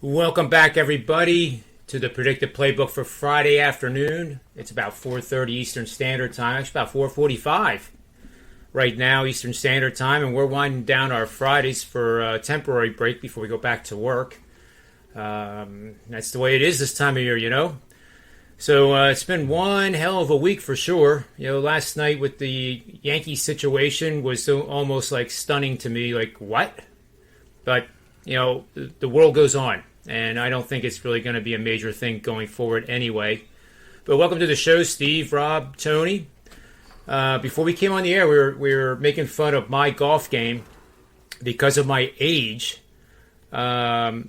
Welcome back, everybody, to the Predictive Playbook for Friday afternoon. It's about 4:30 Eastern Standard Time. It's about 4:45 right now Eastern Standard Time, and we're winding down our Fridays for a temporary break before we go back to work. That's the way it is this time of year, you know. So it's been one hell of a week for sure. You know, last night with the Yankees situation was so almost like stunning to me, like, what? But, you know, the world goes on, and I don't think it's really going to be a major thing going forward anyway. But welcome to the show, Steve, Rob, Tony. Before we came on the air, we were making fun of my golf game because of my age. But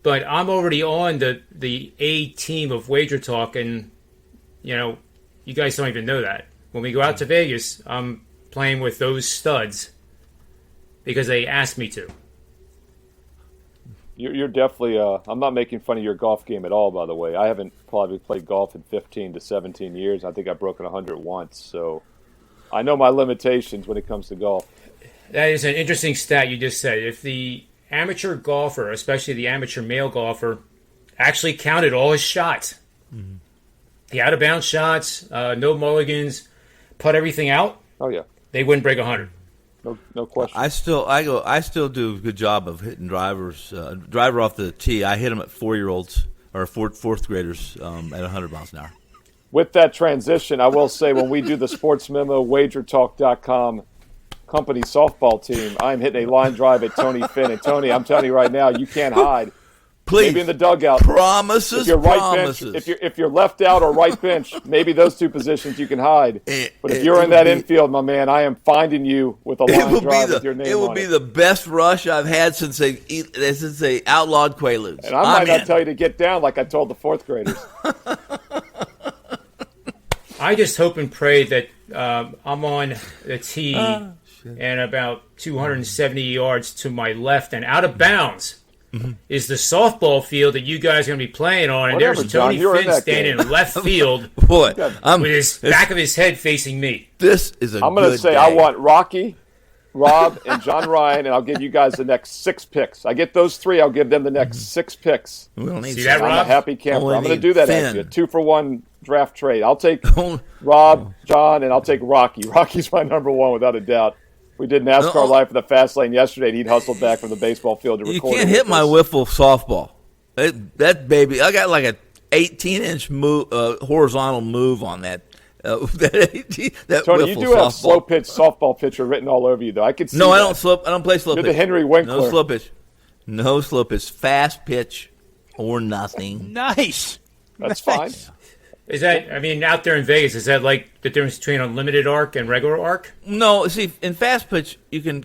I'm already on the A team of WagerTalk, and, you know, you guys don't even know that. When we go out to Vegas, I'm playing with those studs because they asked me to. You're definitely, I'm not making fun of your golf game at all, by the way. I haven't probably played golf in 15 to 17 years. I think I've broken 100 once, so I know my limitations when it comes to golf. That is an interesting stat you just said. If the amateur golfer, especially the amateur male golfer, actually counted all his shots. Mm-hmm. The out-of-bounds shots, no mulligans, put everything out. Oh yeah, they wouldn't break 100. No question. I still do a good job of hitting drivers. Driver off the tee, I hit them at 4-year-olds or fourth graders at 100 miles an hour. With that transition, I will say when we do the Sports Memo WagerTalk.com company softball team, I'm hitting a line drive at Tony Finn. And Tony, I'm telling you right now, you can't hide. Please, maybe in the dugout. Promises. If you're right bench, if you're left out or right bench, maybe those two positions you can hide. But if you're in that infield, my man, I am finding you with a line drive with your name on it. It will be the best rush I've had since they outlawed Quaaludes. And I might not tell you to get down like I told the fourth graders. I just hope and pray that I'm on the tee and about 270 yards to my left and out of bounds. Mm-hmm. Is the softball field that you guys are going to be playing on, and Whatever, there's Tony Finn standing in left field with his back of his head facing me. This is I'm going to say day. I want Rocky, Rob, and John Ryan, and I'll give you guys the next 6 picks. I get those 3, I'll give them the next 6 picks. We don't need See that, Rob? I'm a happy camper. I'm going to do that actually, a 2-for-1 draft trade. I'll take Rob, John, and I'll take Rocky. Rocky's my number 1 without a doubt. We did NASCAR Live for the Fast Lane yesterday, and he'd hustled back from the baseball field to record. You can't hit my wiffle softball. That baby, I got like an 18-inch horizontal move on that. That Tony, you do have slow pitch softball pitcher written all over you, though. I could see. No, that. I don't play slow pitch. You're the Henry Winkler. No slow pitch. No slow pitch. Fast pitch or nothing. Nice. That's fine. Is that, I mean, out there in Vegas, is that like the difference between a limited arc and regular arc? No, see, in fast pitch, you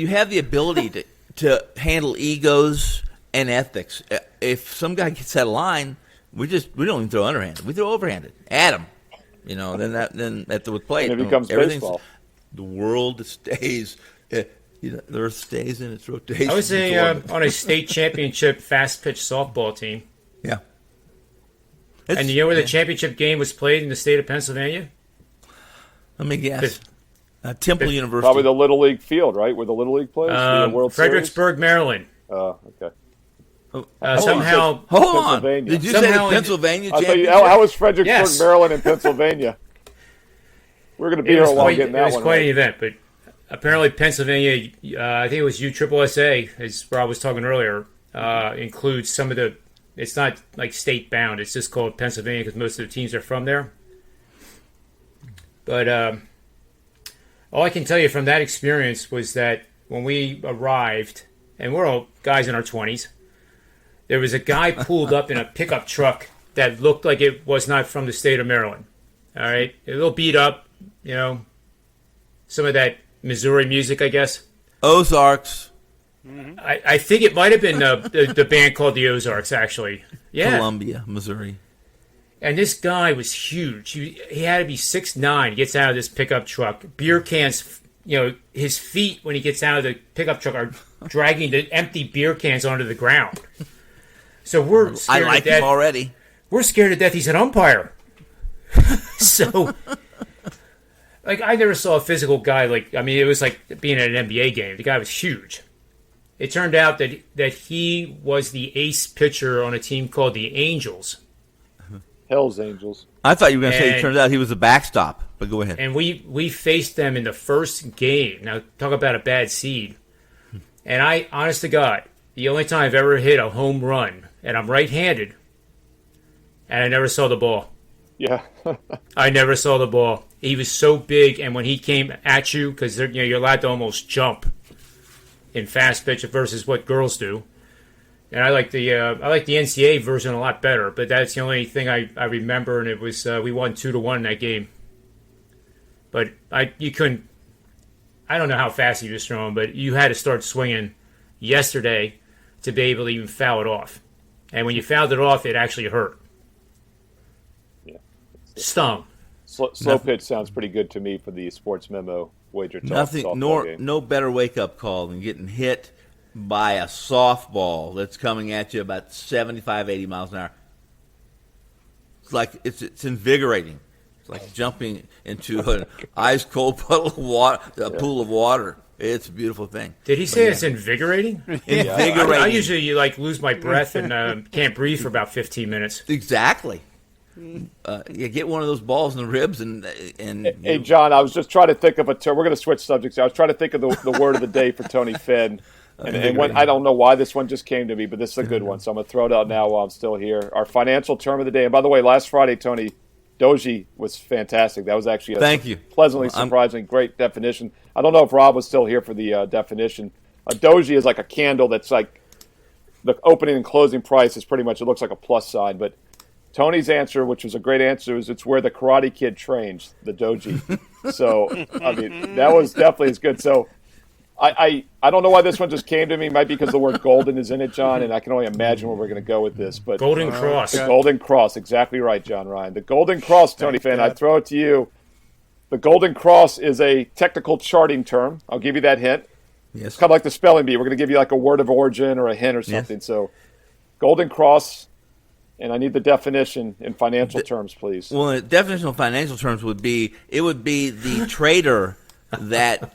have the ability to handle egos and ethics. If some guy gets out of line, we don't even throw underhanded. We throw overhanded. At him. You know, then at the plate. And it becomes baseball. The world stays, the earth stays in its rotation. I was on a state championship fast pitch softball team. Yeah. And you know where the championship game was played in the state of Pennsylvania? Let me guess. Temple University. Probably the Little League field, right? Where the Little League plays? The World Fredericksburg, Series? Maryland. Oh, okay. Somehow. Hold on. Did you say the Pennsylvania championship? How was Fredericksburg, Yes. Maryland, and Pennsylvania? We're going to be here a while getting that one. It was quite an event, but apparently Pennsylvania, I think it was USSSA, as Rob was talking earlier, includes some of the. It's not like state bound. It's just called Pennsylvania because most of the teams are from there. But all I can tell you from that experience was that when we arrived, and we're all guys in our 20s, there was a guy pulled up in a pickup truck that looked like it was not from the state of Maryland. All right? A little beat up, you know, some of that Missouri music, I guess. Ozarks. Mm-hmm. I think it might have been the band called the Ozarks, actually. Yeah. Columbia, Missouri. And this guy was huge. He had to be 6'9". He gets out of this pickup truck. Beer cans, you know, his feet when he gets out of the pickup truck are dragging the empty beer cans onto the ground. So we're scared I like to death. him already. We're scared to death he's an umpire. So, like, I never saw a physical guy like, I mean, it was like being at an NBA game. The guy was huge. it turned out that he was the ace pitcher on a team called the Angels. Hell's Angels. I thought you were going to say it turned out he was a backstop, but go ahead. And we faced them in the first game. Now, talk about a bad seed. And I, honest to God, the only time I've ever hit a home run, and I'm right-handed, and I never saw the ball. Yeah. I never saw the ball. He was so big, and when he came at you, because you're allowed to almost jump in fast pitch versus what girls do. And I like the NCAA version a lot better, but that's the only thing I remember, and it was we won 2-1 in that game. But you couldn't. I don't know how fast he was throwing, but you had to start swinging yesterday to be able to even foul it off. And when you fouled it off, it actually hurt. Yeah. Stung. Slow pitch sounds pretty good to me for the Sports Memo WagerTalk. Nothing, no better wake-up call than getting hit by a softball that's coming at you about 75, 80 miles an hour. It's like it's invigorating. It's like jumping into an ice-cold puddle of water, pool of water. It's a beautiful thing. Did he say it's invigorating? Invigorating. I usually lose my breath and can't breathe for about 15 minutes. Exactly. You get one of those balls in the ribs and hey, John, I was just trying to think of a term. We're going to switch subjects. I was trying to think of the word of the day for Tony Finn. And when, I don't know why this one just came to me, but this is a good one. So I'm going to throw it out now while I'm still here. Our financial term of the day. And by the way, last Friday, Tony, Doji was fantastic. That was actually a pleasantly surprising great definition. I don't know if Rob was still here for the definition. A Doji is like a candle that's like the opening and closing price is pretty much, it looks like a plus sign. But Tony's answer, which was a great answer, is it's where the Karate Kid trains, the Doji. So, I mean, that was definitely as good. So, I don't know why this one just came to me. Might be because the word golden is in it, John, and I can only imagine where we're going to go with this. But Golden Cross. The Golden Cross, exactly right, John Ryan. The Golden Cross, Tony Fan, I throw it to you. The Golden Cross is a technical charting term. I'll give you that hint. Yes. It's kind of like the spelling bee. We're going to give you like a word of origin or a hint or something. Yes. So, Golden Cross, and I need the definition in financial terms, please. Well, the definition of financial terms would be the trader that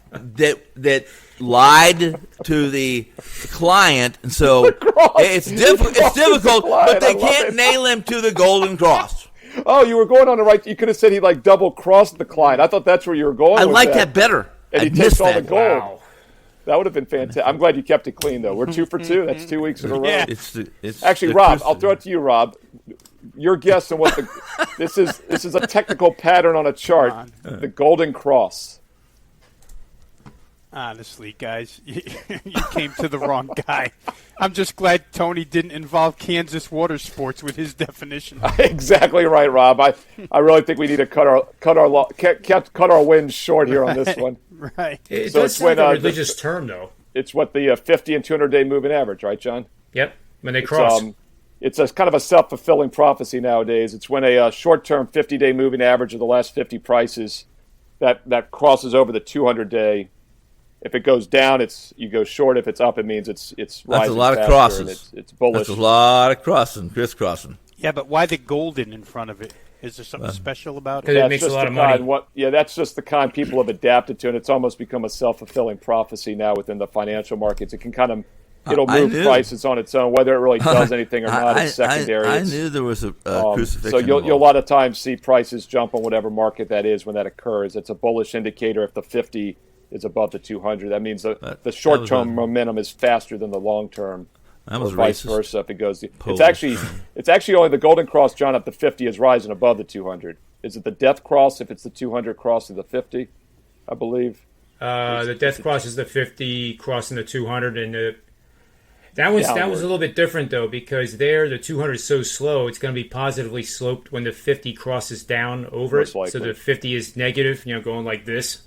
lied to the client, and so it's difficult, but they can't nail him to the Golden Cross. Oh, you were going on the right. You could have said he like double crossed the client. I thought that's where you were going. I like that better. And he takes all the gold. Wow. That would have been fantastic. I'm glad you kept it clean, though. We're 2 for 2. That's 2 weeks in a row. Yeah. Actually, Rob, I'll throw it to you, Rob. Your guess on what this is a technical pattern on a chart. The Golden Cross. Honestly, guys, you came to the wrong guy. I'm just glad Tony didn't involve Kansas water sports with his definition. Exactly right, Rob. I really think we need to cut our wins short here on this one. Right. It does sound like a religious term, though. It's what the 50 and 200-day moving average, right, John? Yep. When they cross. It's a kind of a self-fulfilling prophecy nowadays. It's when a short-term 50-day moving average of the last 50 prices that crosses over the 200-day. If it goes down, you go short. If it's up, it means it's rising. That's a lot of faster, crosses. It's bullish. That's a lot of crisscrossing. Yeah, but why the golden in front of it? Is there something special about it? Because it makes a lot of money. That's just the kind people have adapted to, and it's almost become a self-fulfilling prophecy now within the financial markets. It can kind of it'll move prices on its own, whether it really does anything or not. It's secondary. I knew there was a crucifixion. So you'll a lot of times see prices jump on whatever market that is when that occurs. It's a bullish indicator if the 50 is above the 200. That means the short-term momentum is faster than the long-term, or vice versa. If it goes, it's actually only the Golden Cross, John, up the 50 is rising above the 200. Is it the Death Cross if it's the 200 crossing the 50? I believe. The Death Cross is the 50 crossing the 200, and that was a little bit different though, because the 200 is so slow. It's going to be positively sloped when the 50 crosses down over it. So the 50 is negative, going like this.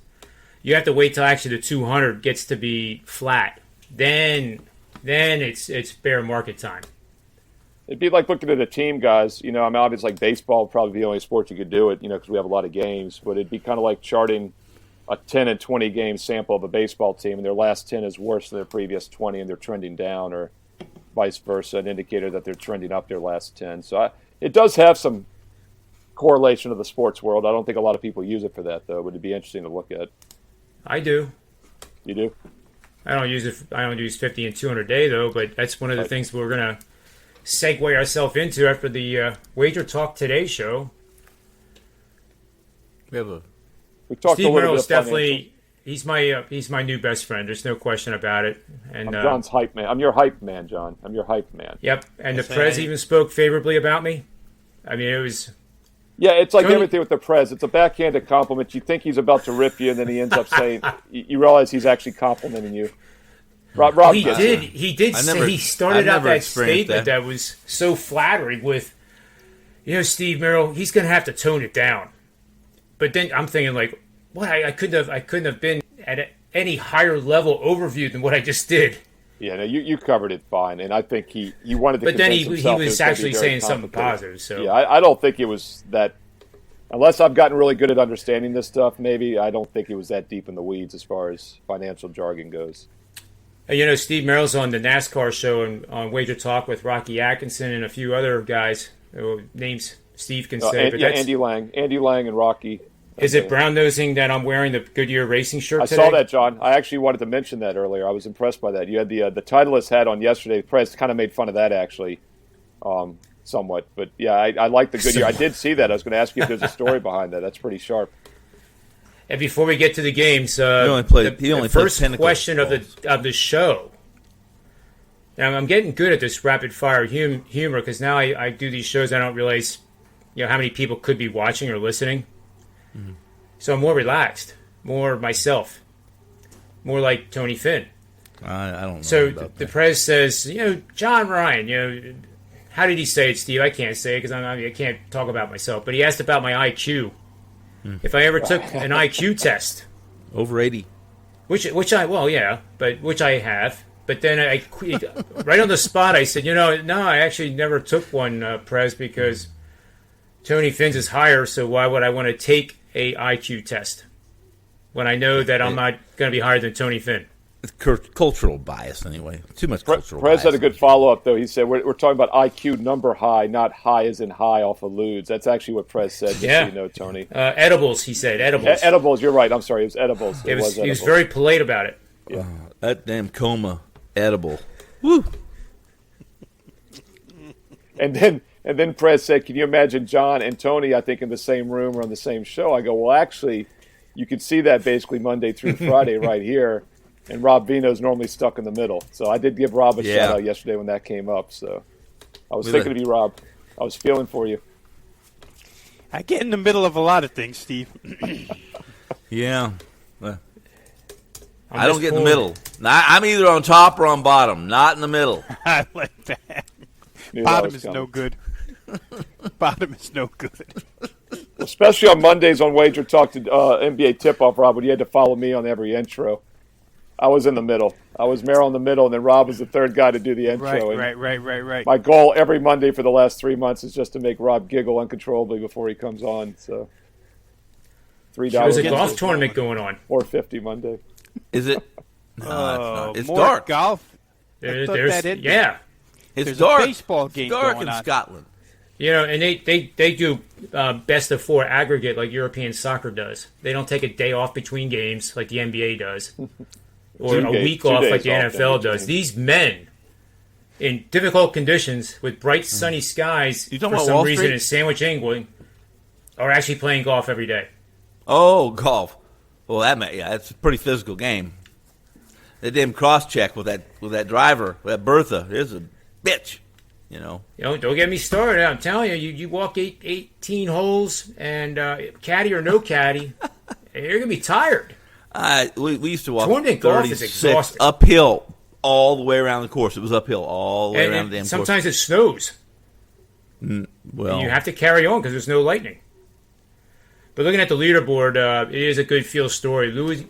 You have to wait till actually the 200 gets to be flat. Then it's bear market time. It'd be like looking at a team, guys. I mean, obviously, like baseball would probably be the only sport you could do it, because we have a lot of games. But it'd be kind of like charting a 10 and 20 game sample of a baseball team, and their last 10 is worse than their previous 20, and they're trending down, or vice versa, an indicator that they're trending up their last 10. So it does have some correlation to the sports world. I don't think a lot of people use it for that, though. But it'd be interesting to look at. I do. You do? I don't use it. I don't use 50 and 200 day though. But that's one of the things we're gonna segue ourselves into after the WagerTalk Today show. We talked Steve a little Merrill's bit of definitely he's my new best friend. There's no question about it. And I'm John's hype man. I'm your hype man, John. I'm your hype man. Yep. And the Prez even spoke favorably about me. I mean, it was. Yeah, it's like Tony, everything with the Prez. It's a backhanded compliment. You think he's about to rip you, and then he ends up saying, you realize he's actually complimenting you. Rob he did say he started out that statement that was so flattering with, Steve Merrill, he's going to have to tone it down. But then I'm thinking like, what? I couldn't have been at any higher level overview than what I just did. Yeah, no, you covered it fine, and I think he wanted to. But then he himself was actually saying something positive. So yeah, I don't think it was that. Unless I've gotten really good at understanding this stuff, maybe I don't think it was that deep in the weeds as far as financial jargon goes. Steve Merrill's on the NASCAR show on WagerTalk with Rocky Atkinson and a few other guys. Names Steve can say. But Andy Lang, and Rocky. Is it brown nosing that I'm wearing the Goodyear Racing shirt today? I saw that, John. I actually wanted to mention that earlier. I was impressed by that. You had the Titleist hat on yesterday. The press kind of made fun of that, actually, somewhat. But, yeah, I like the Goodyear. I did see that. I was going to ask you if there's a story behind that. That's pretty sharp. And before we get to the games, the first question of the show. Now, I'm getting good at this rapid-fire humor because now I do these shows. I don't realize how many people could be watching or listening. Mm-hmm. So I'm more relaxed, more myself, more like Tony Finn. I don't know. So the Prez says, John Ryan, how did he say it, Steve? I can't say it because I can't talk about myself. But he asked about my IQ. If I ever took an IQ test. Over 80. Which I have. But then right on the spot, I said, no, I actually never took one, Prez, because Tony Finn's is higher, so why would I want to take a IQ test when I know that I'm not going to be higher than Tony Finn? It's cultural bias, anyway. Too much cultural Prez bias. had a good follow-up, though. He said, we're talking about IQ number high, not high as in high off of lewds. That's actually what Prez said, just so you know, Tony. Edibles, he said. Edibles. Edibles, you're right. I'm sorry. It was edibles. He was very polite about it. Yeah. That damn coma edible. Woo! And then Prez said, can you imagine John and Tony, I think, in the same room or on the same show? I go, well, actually, you can see that basically Monday through Friday right here. And Rob Veno's normally stuck in the middle. So I did give Rob a shout-out yesterday when that came up. So I was thinking of you, Rob. I was feeling for you. I get in the middle of a lot of things, Steve. Yeah. I don't get in the middle. I'm either on top or on bottom, not in the middle. I like that. Bottom is no good. Bottom is no good. Especially on Mondays on WagerTalk to NBA Tip-Off, Rob, when you had to follow me on every intro. I was in the middle. I was Merrill in the middle, and then Rob was the third guy to do the intro. Right. My goal every Monday for the last 3 months is just to make Rob giggle uncontrollably before he comes on. So $3. There's a golf tournament going on. $4.50 Monday. Is it? No, it's more dark. Golf. It's There's dark. a baseball game it's dark going in on. Scotland. And they do best of four aggregate like European soccer does. They don't take a day off between games like the NBA does. Or a week off like the NFL does. These men, in difficult conditions with bright sunny skies for some reason in Sandwich, England, are actually playing golf every day. Oh, golf. Well, that's a pretty physical game. That damn cross-check with that driver, with that Bertha, is a bitch, Don't get me started. I'm telling you, you walk 18 holes and caddy or no caddy, you're going to be tired. We used to walk Tournament golf is exhausting. Uphill all the way around the course. It was uphill all the way around the damn sometimes course. Sometimes it snows. Well, and you have to carry on because there's no lightning. But looking at the leaderboard, it is a good feel story. Louis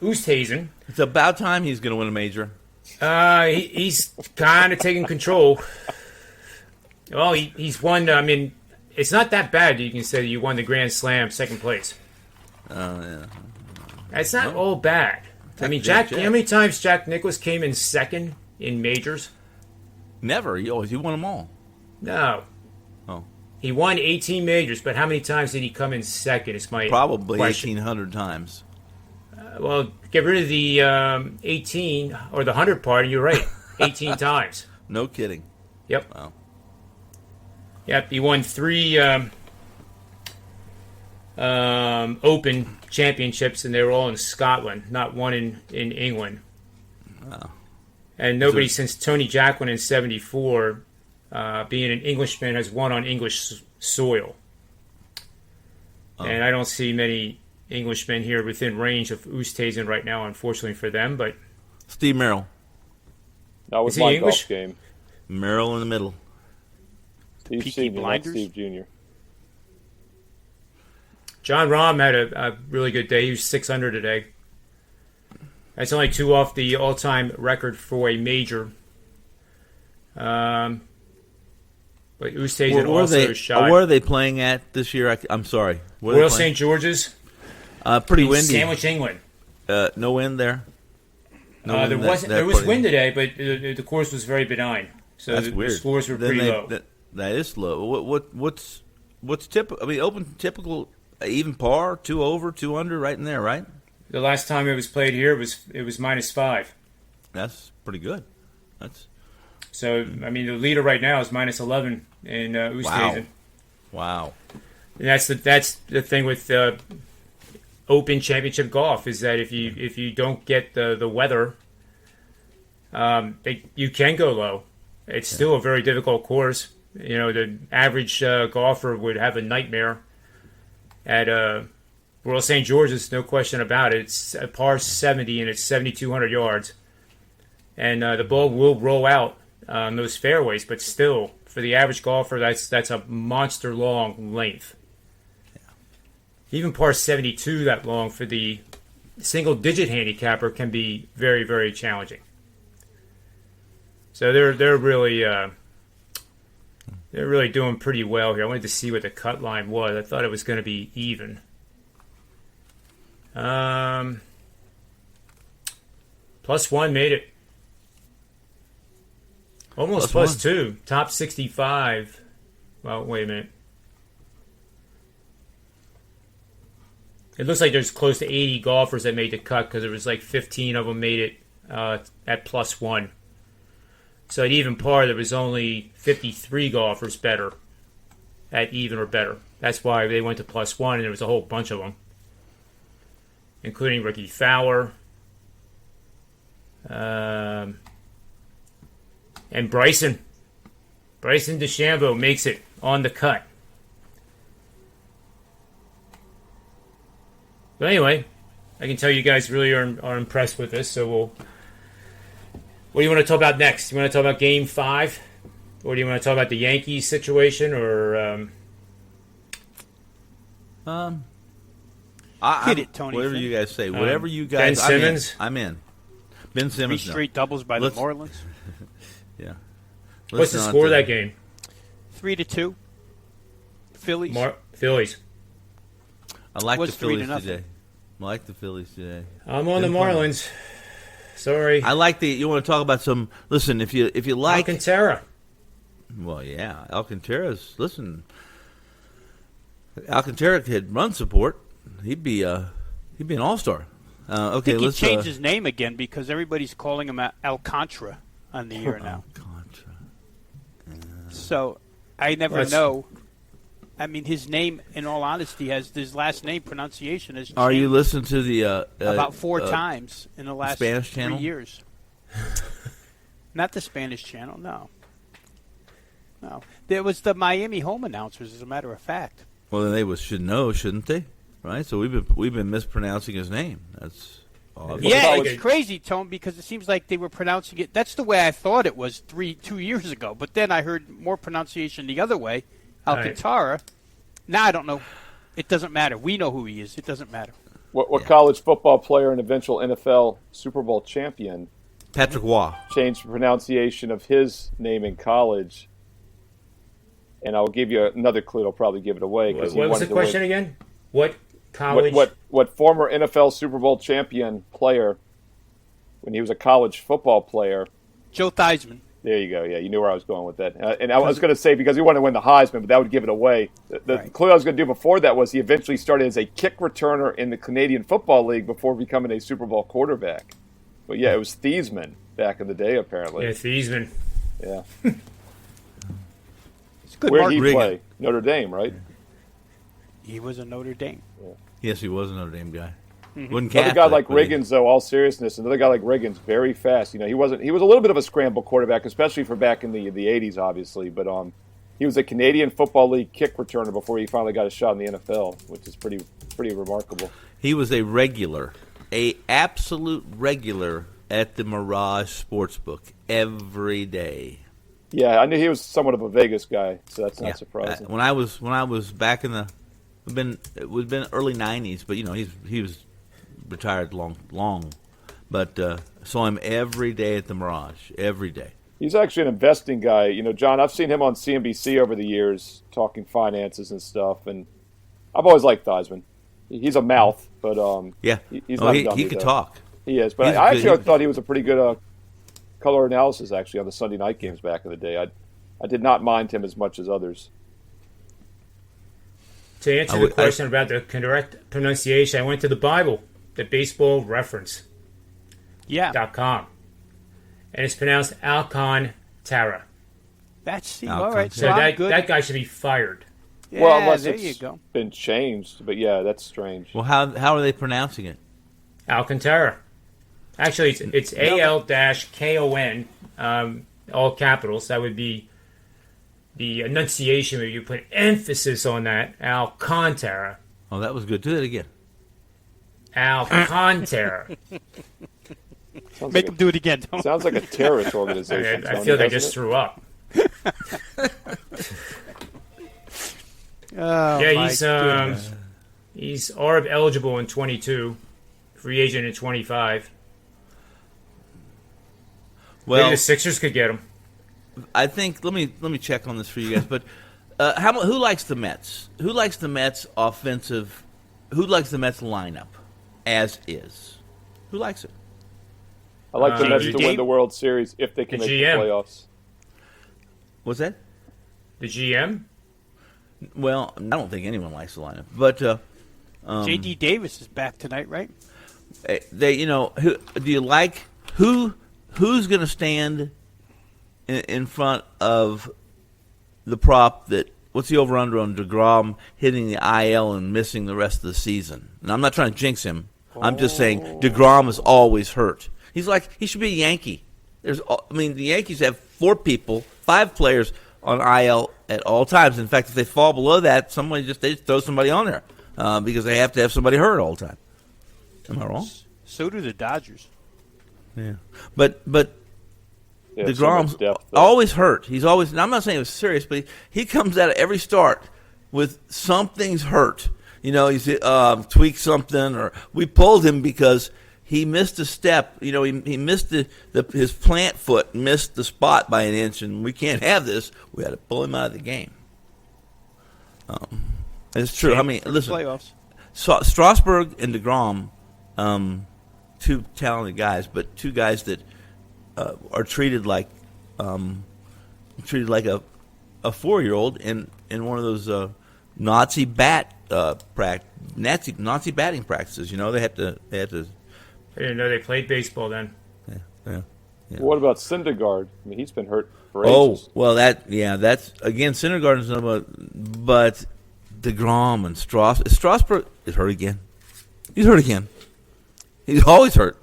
Oosthuizen. It's about time he's going to win a major. He's kind of taking control. Well, he's won. I mean, it's not that bad. You can say you won the Grand Slam, second place. Yeah. It's not all bad. I mean, Jack. How many times Jack Nicklaus came in second in majors? Never. He won them all. No. Oh. He won 18 majors, but how many times did he come in second? Is my probably question. 1,800 times. Well, get rid of the 18 or the 100 part, and you're right. 18 times. No kidding. Yep. Wow. Yep. He won 3 Open championships, and they were all in Scotland, not one in England. Wow. And nobody since Tony Jacklin in '74, being an Englishman, has won on English soil. And I don't see many Englishmen here within range of Oosthuizen right now, unfortunately for them. But Steve Merrill. That was Is he my English? golf game. Merrill in the middle. Steve Peaky Senior, not Blinders? Steve Jr. John Rahm had a really good day. He was 6 under today. That's only 2 off the all-time record for a major. But Oosthuizen also shot. Where are they playing at this year? I'm sorry. Where are Royal they playing? St. George's. Pretty in windy. Sandwich, England. No wind there. There was wind today, but the course was very benign. So That's the weird. scores were Then pretty low. That is low. What's typical? I mean, Open typical even par, 2 over, 2 under, right in there, right? The last time it was played here, it was -5. That's pretty good. That's So I mean, the leader right now is -11 in Oosthuizen. wow. And that's the thing with Open Championship golf is that if you don't get the weather, you can go low. It's still a very difficult course. You know, the average golfer would have a nightmare at Royal St. George's, no question about it. It's a par 70 and it's 7,200 yards, and the ball will roll out on those fairways. But still, for the average golfer, that's a monster long length. Even par 72 that long for the single-digit handicapper can be very, very challenging. So they're really doing pretty well here. I wanted to see what the cut line was. I thought it was going to be even. +1 made it. Almost +2. Top 65. Well, wait a minute. It looks like there's close to 80 golfers that made the cut because there was like 15 of them made it at +1. So at even par, there was only 53 golfers better at even or better. That's why they went to +1, and there was a whole bunch of them, including Ricky Fowler and Bryson. Bryson DeChambeau makes it on the cut. But anyway, I can tell you guys really are impressed with this. So what do you want to talk about next? You want to talk about Game 5? Or do you want to talk about the Yankees situation? Or hit it, Tony. Whatever you guys say. Whatever you guys. Ben Simmons? I'm in. Ben 3 Simmons. straight doubles by the Marlins. Yeah. What's the score of that game? 3-2. Phillies. Phillies. I like the Was Phillies 3-0. today. I like the Phillies today. I'm on the Marlins. Sorry. I like the. You want to talk about some? Listen, if you like Alcantara. Well, yeah, Alcantara's. Listen, Alcantara could run support. He'd be an all-star. I Okay, think he let's changed his name again because everybody's calling him Alcantara on the air now. Alcantara. So I never know. I mean, his name, in all honesty, his last name pronunciation has changed. Are you listening to the about 4 times in the last Spanish 3 channel? years? Not the Spanish channel, no. There was the Miami home announcers, as a matter of fact. Well, then they should know, shouldn't they? Right. So we've been mispronouncing his name. That's obvious. Yeah, it's crazy, Tone, because it seems like they were pronouncing it. That's the way I thought it was 2 years ago. But then I heard more pronunciation the other way. Alcantara. Right. Now I don't know. It doesn't matter. We know who he is. It doesn't matter. What college football player and eventual NFL Super Bowl champion Patrick Waugh changed the pronunciation of his name in college? And I'll give you another clue. I'll probably give it away. What was the question again? What college? What former NFL Super Bowl champion player, when he was a college football player, Joe Theismann. There you go. Yeah, you knew where I was going with that. And I was going to say, because he wanted to win the Heisman, but that would give it away. The clue I was going to do before that was he eventually started as a kick returner in the Canadian Football League before becoming a Super Bowl quarterback. But yeah, it was Thiesman back in the day, apparently. Yeah, Thiesman. Yeah. It's a good Where did he Reagan. play? Notre Dame, right? He was a Notre Dame. Yeah. Yes, he was a Notre Dame guy. Mm-hmm. Wasn't Another Catholic, guy like but he- Riggins, though, all seriousness, another guy like Riggins, very fast. He was a little bit of a scramble quarterback, especially for back in the 80s, obviously. But he was a Canadian Football League kick returner before he finally got a shot in the NFL, which is pretty remarkable. He was a absolute regular at the Mirage Sportsbook every day. Yeah, I knew he was somewhat of a Vegas guy, so that's not surprising. When I was back in it would have been early '90s, but he was retired long, but saw him every day at the Mirage, every day. He's actually an investing guy. John, I've seen him on CNBC over the years talking finances and stuff, and I've always liked Theismann. He's a mouth, but he's not a dummy, he could though. talk. He is, but I actually thought he was a pretty good color analysis actually on the Sunday night games back in the day. I did not mind him as much as others. To answer the question about the correct pronunciation, I went to the Bible, the baseball reference. Yeah. .com. And it's pronounced Alcantara. That's all right. So I'm that good. that guy should be fired. Yeah, Well, unless there it's you go. been changed, but yeah, that's strange. Well, how are they pronouncing it? Alcantara. Actually, it's AL-KON, all capitals. That would be the enunciation where you put emphasis on that. Alcantara. Oh, that was good. Do that again. Alcantara. Make him do it again. Don't Sounds like a terrorist organization. I feel they just threw up. Oh, Yeah, my he's goodness. he's ARB eligible in 22, free agent in 25. Well, Maybe the Sixers could get him. I think let me check on this for you guys. But who likes the Mets? Who likes the Mets offensive? Who likes the Mets lineup as is? Who likes it? I like the Mets to GM? win the World Series if they can The make the GM. playoffs. What's that? The GM? Well, I don't think anyone likes the lineup, but J.D. Davis is back tonight, right? they, who do you like? Who's going to stand in front of the prop that? What's the over/under on DeGrom hitting the IL and missing the rest of the season? And I'm not trying to jinx him. I'm just saying DeGrom is always hurt. He should be a Yankee. The Yankees have 5 players on IL at all times. In fact, if they fall below that, they just throw somebody on there because they have to have somebody hurt all the time. Am I wrong? So do the Dodgers. Yeah, but Yeah, so DeGrom's much depth, though. always hurt. He's always. And I'm not saying it was serious, but he comes out of every start with something's hurt. He's tweaked something, or we pulled him because he missed a step. He missed his plant foot, missed the spot by an inch, and we can't have this. We had to pull him out of the game. It's true. Listen, Playoffs. Strasburg and DeGrom, two talented guys, but two guys that are treated like a 4-year-old in one of those Nazi Nazi batting practices. They had to. I didn't know they played baseball then. Yeah. What about Syndergaard? He's been hurt for Oh ages. well, that's again. Syndergaard's number, but DeGrom and Strasburg is hurt again. He's hurt again. He's always hurt.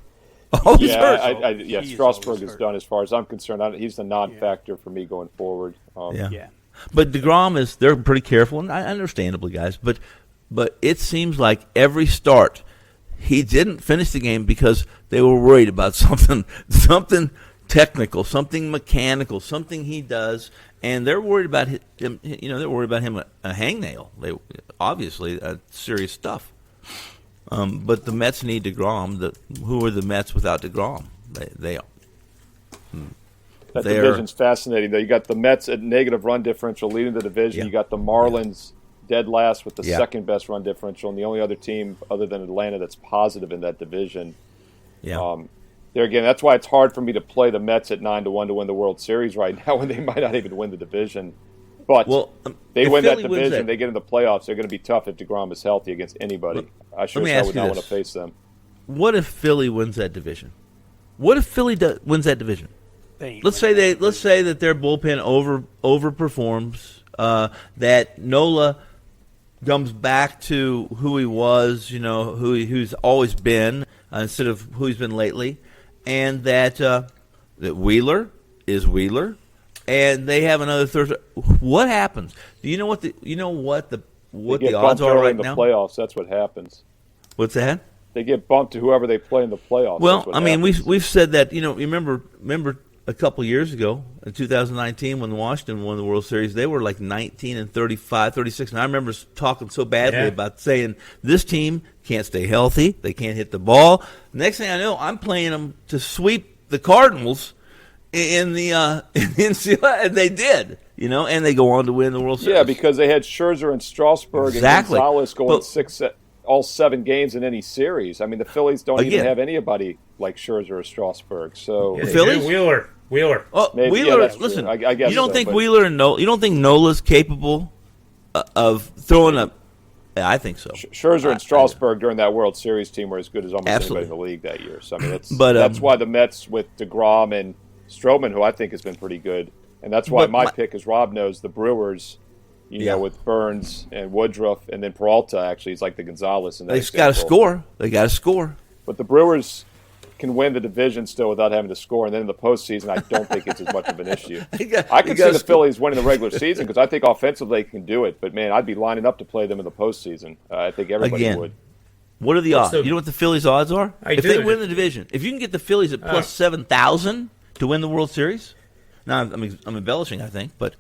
Always hurt. He's Strasburg always is hurt. done as far as I'm concerned. He's the non-factor for me going forward. Yeah. But DeGrom they're pretty careful, and understandably, guys. But it seems like every start he didn't finish the game because they were worried about something technical, something mechanical, something he does, and they're worried about him. They're worried about him a hangnail. They obviously serious stuff. But the Mets need DeGrom. Who are the Mets without DeGrom? They are. That division's fascinating, though. You got the Mets at negative run differential leading the division. Yeah. You got the Marlins dead last with the Yeah. second best run differential, and the only other team other than Atlanta that's positive in that division. Yeah. there again, that's why it's hard for me to play the Mets at 9-1 to win the World Series right now when they might not even win the division. But they win that division, they get in the playoffs. They're going to be tough if DeGrom is healthy against anybody. I sure as hell would not want to face them. What if Philly wins that division? What if Philly wins that division? Let's say that their bullpen overperforms. That Nola comes back to who he was, who's always been instead of who he's been lately, and that Wheeler is Wheeler, and they have another third. What happens? Do you know what the odds are right now? In the playoffs, that's what happens. What's that? They get bumped to whoever they play in the playoffs. Well, I mean, we've said that. You remember a couple years ago in 2019 when Washington won the World Series, they were like 19 and 35, 36, and I remember talking so badly about saying this team can't stay healthy, they can't hit the ball. Next thing I know, I'm playing them to sweep the Cardinals in the NCAA, and they did. And they go on to win the World Series. Yeah, because they had Scherzer and Strasburg and Gonzalez going all 7 games in any series. I mean, the Phillies don't even have anybody like Scherzer or Strasburg. So the Phillies, Wheeler. Oh, maybe, Wheeler. Listen, I guess you don't think Wheeler and you don't think Nola's capable of throwing a? Yeah, I think so. Scherzer and Strasburg during that World Series team were as good as almost anybody in the league that year. So I mean, that's why the Mets with DeGrom and Stroman, who I think has been pretty good, and that's why my pick, as Rob knows, the Brewers. With Burns and Woodruff, and then Peralta, actually, he's like the Gonzalez. In that They've got to score. They got to score. But the Brewers can win the division still without having to score, and then in the postseason, I don't think it's as much of an issue. I can see the Phillies winning the regular season because I think offensively they can do it. But, man, I'd be lining up to play them in the postseason. I think everybody would. What are the odds? You know what the Phillies' odds are? If they win the division, if you can get the Phillies at plus 7,000 to win the World Series, now I'm embellishing, I think, but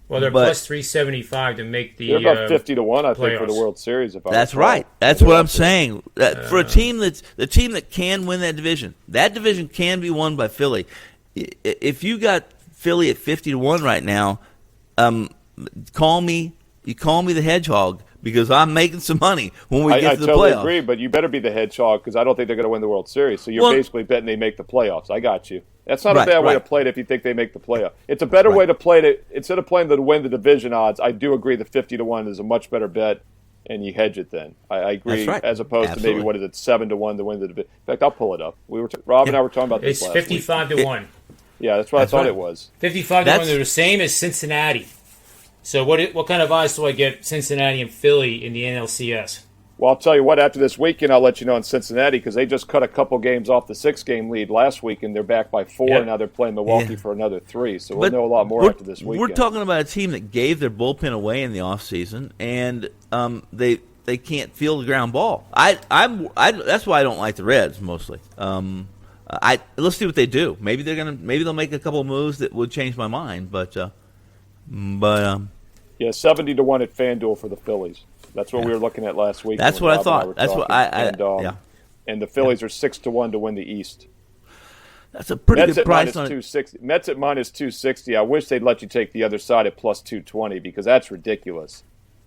well, they're plus 375 to make the. They're about 50 to 1, I think, playoffs. for the World Series. That's right. That's what I'm saying. For a team that can win that division can be won by Philly. If you got Philly at 50 to 1 right now, call me the hedgehog because I'm making some money when we get to the playoffs. I totally agree, but you better be the hedgehog because I don't think they're going to win the World Series. So you're basically betting they make the playoffs. I got you. That's not a bad way to play it if you think they make the playoff. It's a better way to play it. Instead of playing to win the division odds, I do agree the 50 to 1 is a much better bet, and you hedge it then. I agree, as opposed to maybe, 7 to 1 to win the division. In fact, I'll pull it up. Rob and I were talking about this last week. It's 55 to 1. Yeah, that's what I thought it was. 55 to 1. They're the same as Cincinnati. So what kind of odds do I get Cincinnati and Philly in the NLCS? Well, I'll tell you what, after this weekend, I'll let you know in Cincinnati because they just cut a couple games off the 6-game lead last week, and they're back by 4, and now they're playing Milwaukee for another 3. So we'll know a lot more after this weekend. We're talking about a team that gave their bullpen away in the offseason, and they can't field the ground ball. That's why I don't like the Reds mostly. Let's see what they do. Maybe they'll make a couple of moves that would change my mind, but 70 to 1 at FanDuel for the Phillies. That's what we were looking at last week. That's what I thought. That's what And the Phillies are 6 to 1 to win the East. That's a pretty good price on it. Mets at minus 260. I wish they'd let you take the other side at plus 220 because that's ridiculous.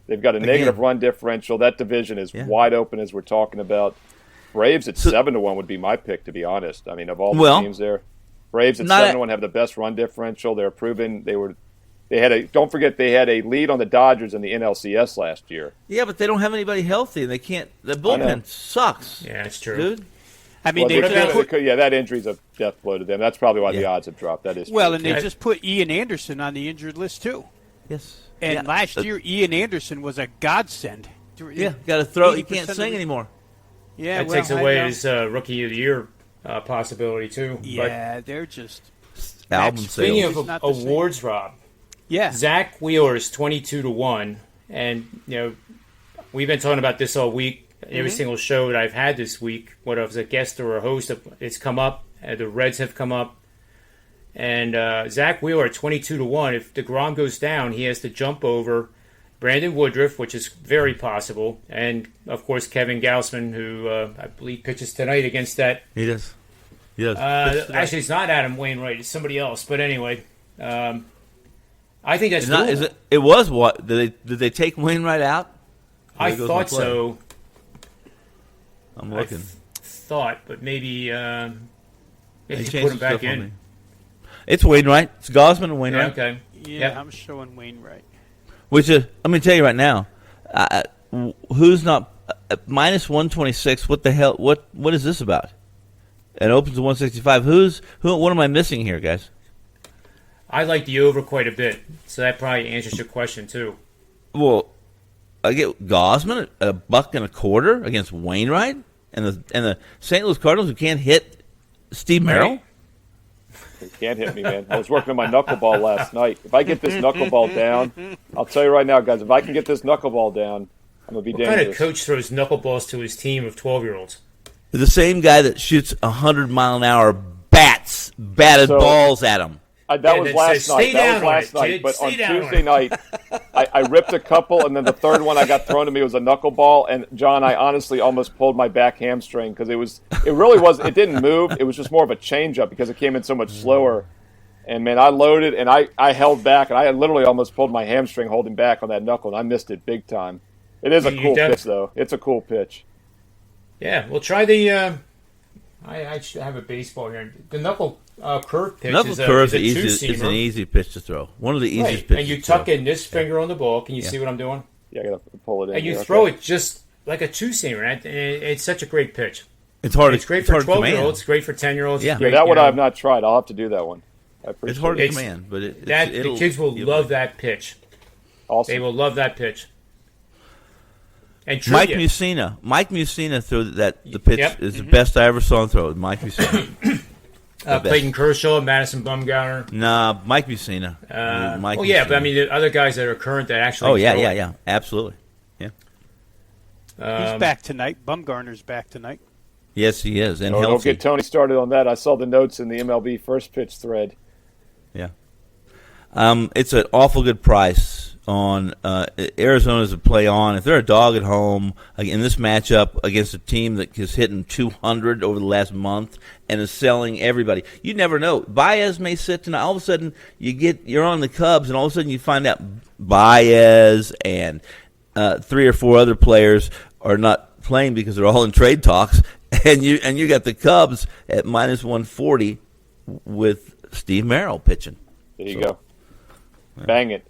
They've got a negative run differential. That division is wide open, as we're talking about. Braves at 7 to 1 would be my pick, to be honest. I mean, of all the teams there, Braves at 7 to 1 have the best run differential. They're proven don't forget they had a lead on the Dodgers in the NLCS last year. Yeah, but they don't have anybody healthy, and they can't. The bullpen sucks. Yeah, it's true, dude. I mean, that injury's a death blow to them. That's probably why the odds have dropped. That is true. Well, and they just put Ian Anderson on the injured list too. Yes. And last year, Ian Anderson was a godsend. Yeah, got to throw. He can't sing anymore. Yeah, that takes away his Rookie of the Year possibility too. Yeah, they're just album sales. Speaking of awards, Rob. Yeah, Zach Wheeler is 22 to 1, and we've been talking about this all week. Every single show that I've had this week, whether it's a guest or a host, it's come up. The Reds have come up, and Zach Wheeler at 22 to 1. If DeGrom goes down, he has to jump over Brandon Woodruff, which is very possible, and of course Kevin Gausman, who I believe pitches tonight against that. He does. Actually, it's not Adam Wainwright; it's somebody else. But anyway. I think that's not. It was what? Did they take Wainwright out? I thought so. I'm looking. thought, but maybe they He should changed put him the back stuff on in. me. It's Wainwright. It's Gosman and Wainwright. Yeah, okay. Yeah, Yep. I'm showing Wainwright. Which is, let me tell you right now, who's not minus 126? What the hell? What is this about? It opens to 165. What am I missing here, guys? I like the over quite a bit, so that probably answers your question too. Well, I get Gosman at $1.25 against Wainwright, and the St. Louis Cardinals who can't hit Steve Merrill. You can't hit me, man. I was working on my knuckleball last night. If I get this knuckleball down, I'll tell you right now, guys, if I can get this knuckleball down, I'm going to be dangerous. What kind of coach throws knuckleballs to his team of 12-year-olds? The same guy that shoots 100-mile-an-hour batted balls at him. That was last night. But on Tuesday night, I ripped a couple, and then the third one I got thrown to me was a knuckleball. And John, I honestly almost pulled my back hamstring because it didn't move. It was just more of a changeup because it came in so much slower. And man, I loaded and I held back, and I literally almost pulled my hamstring holding back on that knuckle, and I missed it big time. It is a cool pitch, though. It's a cool pitch. Yeah, we'll try the. I should have a baseball here. The knuckle curve pitch. Knuckle curve is an easy easy pitch to throw. One of the easiest pitches. And you tuck in this finger on the ball. Can you see what I'm doing? Yeah, I got to pull it in. And you throw it just like a two-seamer. And it's such a great pitch. It's hard. It's great for 12-year-olds. It's great for 10-year-olds. Yeah, that one I have not tried. I'll have to do that one. It's hard to command, but the kids will love that pitch. Awesome. They will love that pitch. And Mike Mussina threw that. The pitch is the best I ever saw him throw. Mike Mussina. Clayton Kershaw, Madison Bumgarner. Nah, Mike Mussina. Mussina. But I mean, the other guys that are current that actually. Oh yeah, absolutely. Yeah. He's back tonight. Bumgarner's back tonight. Yes, he is, and don't get Tony started on that. I saw the notes in the MLB first pitch thread. Yeah. It's an awful good price on Arizona's a play on. If they're a dog at home in this matchup against a team that is hitting 200 over the last month and is selling everybody, you never know. Baez may sit tonight. All of a sudden, you're on the Cubs, and all of a sudden you find out Baez and 3 or 4 other players are not playing because they're all in trade talks, and you got the Cubs at minus 140 with Steve Merrill pitching. There you go. Bang it.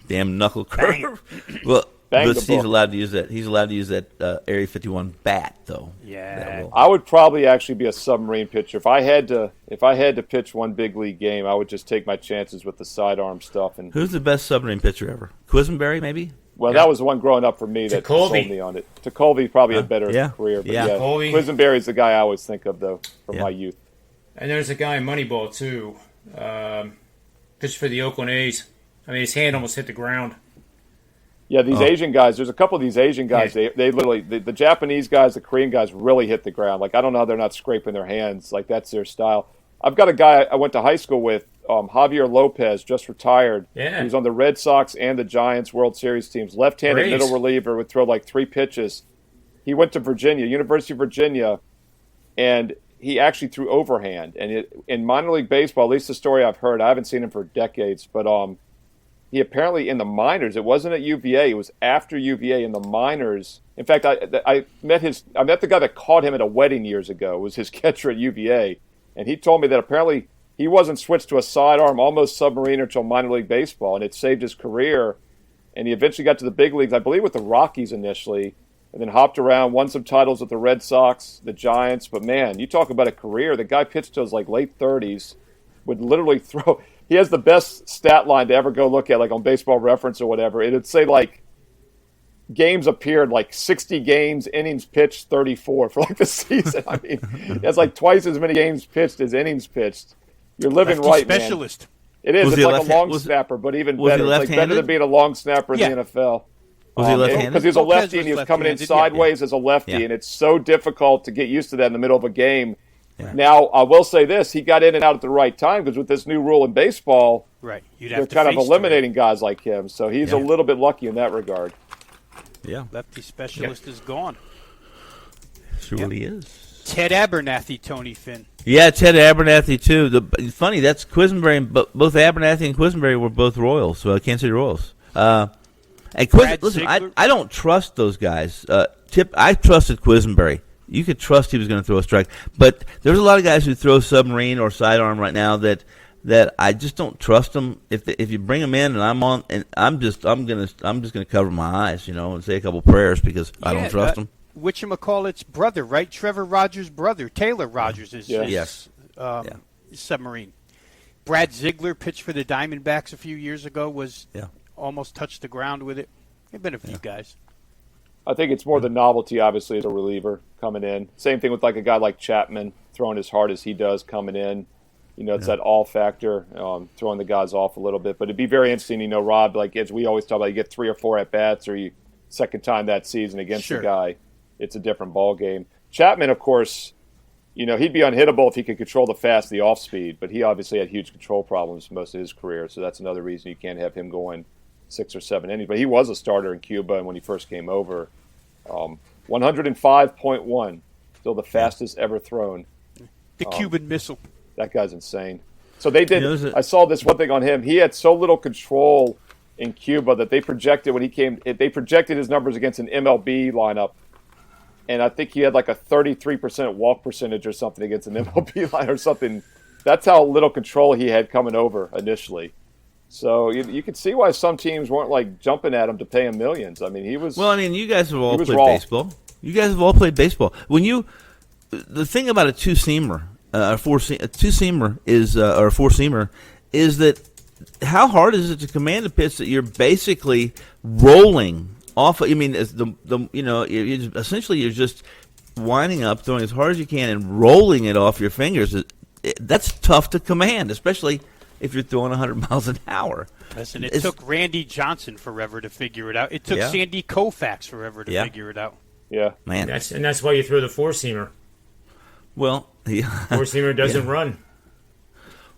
Damn knuckle curve. Well, but Steve's allowed to use that. He's allowed to use that Area 51 bat, though. Yeah. I would probably actually be a submarine pitcher if I had to pitch one big league game. I would just take my chances with the sidearm stuff. And who's the best submarine pitcher ever? Quisenberry, maybe. Well, that was the one growing up for me that sold me on it. Tekulve probably had better career, but Quisenberry's the guy I always think of though from my youth. And there's a guy in Moneyball too, pitched for the Oakland A's. I mean, his hand almost hit the ground. Yeah, these Asian guys, there's a couple of these Asian guys, they literally, the Japanese guys, the Korean guys really hit the ground. Like, I don't know how they're not scraping their hands. Like, that's their style. I've got a guy I went to high school with, Javier Lopez, just retired. Yeah. He was on the Red Sox and the Giants World Series teams. Left-handed middle reliever, would throw like 3 pitches. He went to Virginia, University of Virginia, and he actually threw overhand. And in minor league baseball, at least the story I've heard, I haven't seen him for decades, but he apparently in the minors, it wasn't at UVA, it was after UVA in the minors. In fact, I met the guy that caught him at a wedding years ago. It was his catcher at UVA, and he told me that apparently he wasn't switched to a sidearm, almost submariner until minor league baseball, and it saved his career. And he eventually got to the big leagues, I believe with the Rockies initially, and then hopped around, won some titles with the Red Sox, the Giants. But man, you talk about a career. The guy pitched to his like late 30s, would literally throw. He has the best stat line to ever go look at, like on Baseball Reference or whatever. It'd say like games appeared, like 60 games, innings pitched 34 for like the season. I mean, it's like twice as many games pitched as innings pitched. You're living right, specialist. Man. It is. It's like a long snapper, but even better. It's like better than being a long snapper in the NFL. Was he left-handed? Because he was a lefty and he was coming in sideways as a lefty, and it's so difficult to get used to that in the middle of a game. Yeah. Now, I will say this. He got in and out at the right time because with this new rule in baseball, they're kind of eliminating guys like him. So he's a little bit lucky in that regard. Yeah. Lefty specialist is gone. Sure really is. Ted Abernathy, Tony Finn. Yeah, Ted Abernathy, too. Funny, that's Quisenberry. Both Abernathy and Quisenberry were both Royals, so Kansas City Royals. And listen, I don't trust those guys. I trusted Quisenberry you could trust he was going to throw a strike. But there's a lot of guys who throw submarine or sidearm right now that I just don't trust them. If you bring them in and I'm on, and I'm just gonna cover my eyes, and say a couple prayers because I don't trust them. Whatchamacallit's brother, right? Trevor Rogers' brother, Taylor Rogers is submarine. Brad Ziegler pitched for the Diamondbacks a few years ago. Almost touched the ground with it. There've been a few guys. I think it's more the novelty, obviously, as a reliever coming in. Same thing with like a guy like Chapman throwing as hard as he does coming in. It's that all factor, throwing the guys off a little bit. But it'd be very interesting, Rob, like as we always talk about, you get 3 or 4 at-bats or you second time that season against a guy. It's a different ball game. Chapman, of course, he'd be unhittable if he could control the fast, the off-speed. But he obviously had huge control problems most of his career. So that's another reason you can't have him going 6 or 7 innings. But he was a starter in Cuba and when he first came over. 105.1, still the fastest ever thrown. The Cuban Missile. That guy's insane. So they did. I saw this one thing on him. He had so little control in Cuba that they projected when he came. They projected his numbers against an MLB lineup, and I think he had like a 33% walk percentage or something against an MLB line or something. That's how little control he had coming over initially. So you can see why some teams weren't like jumping at him to pay him millions. I mean, he was. Well, I mean, you guys have all played baseball. You guys have all played baseball. The thing about a two-seamer. A two-seamer is or a four-seamer is that how hard is it to command a pitch that you're basically rolling off? I mean, essentially you're just winding up, throwing as hard as you can, and rolling it off your fingers. That's tough to command, especially if you're throwing 100 miles an hour. Listen, it took Randy Johnson forever to figure it out. It took Sandy Koufax forever to figure it out. Yeah, man, that's why you throw the four-seamer. Well, four-seamer doesn't run.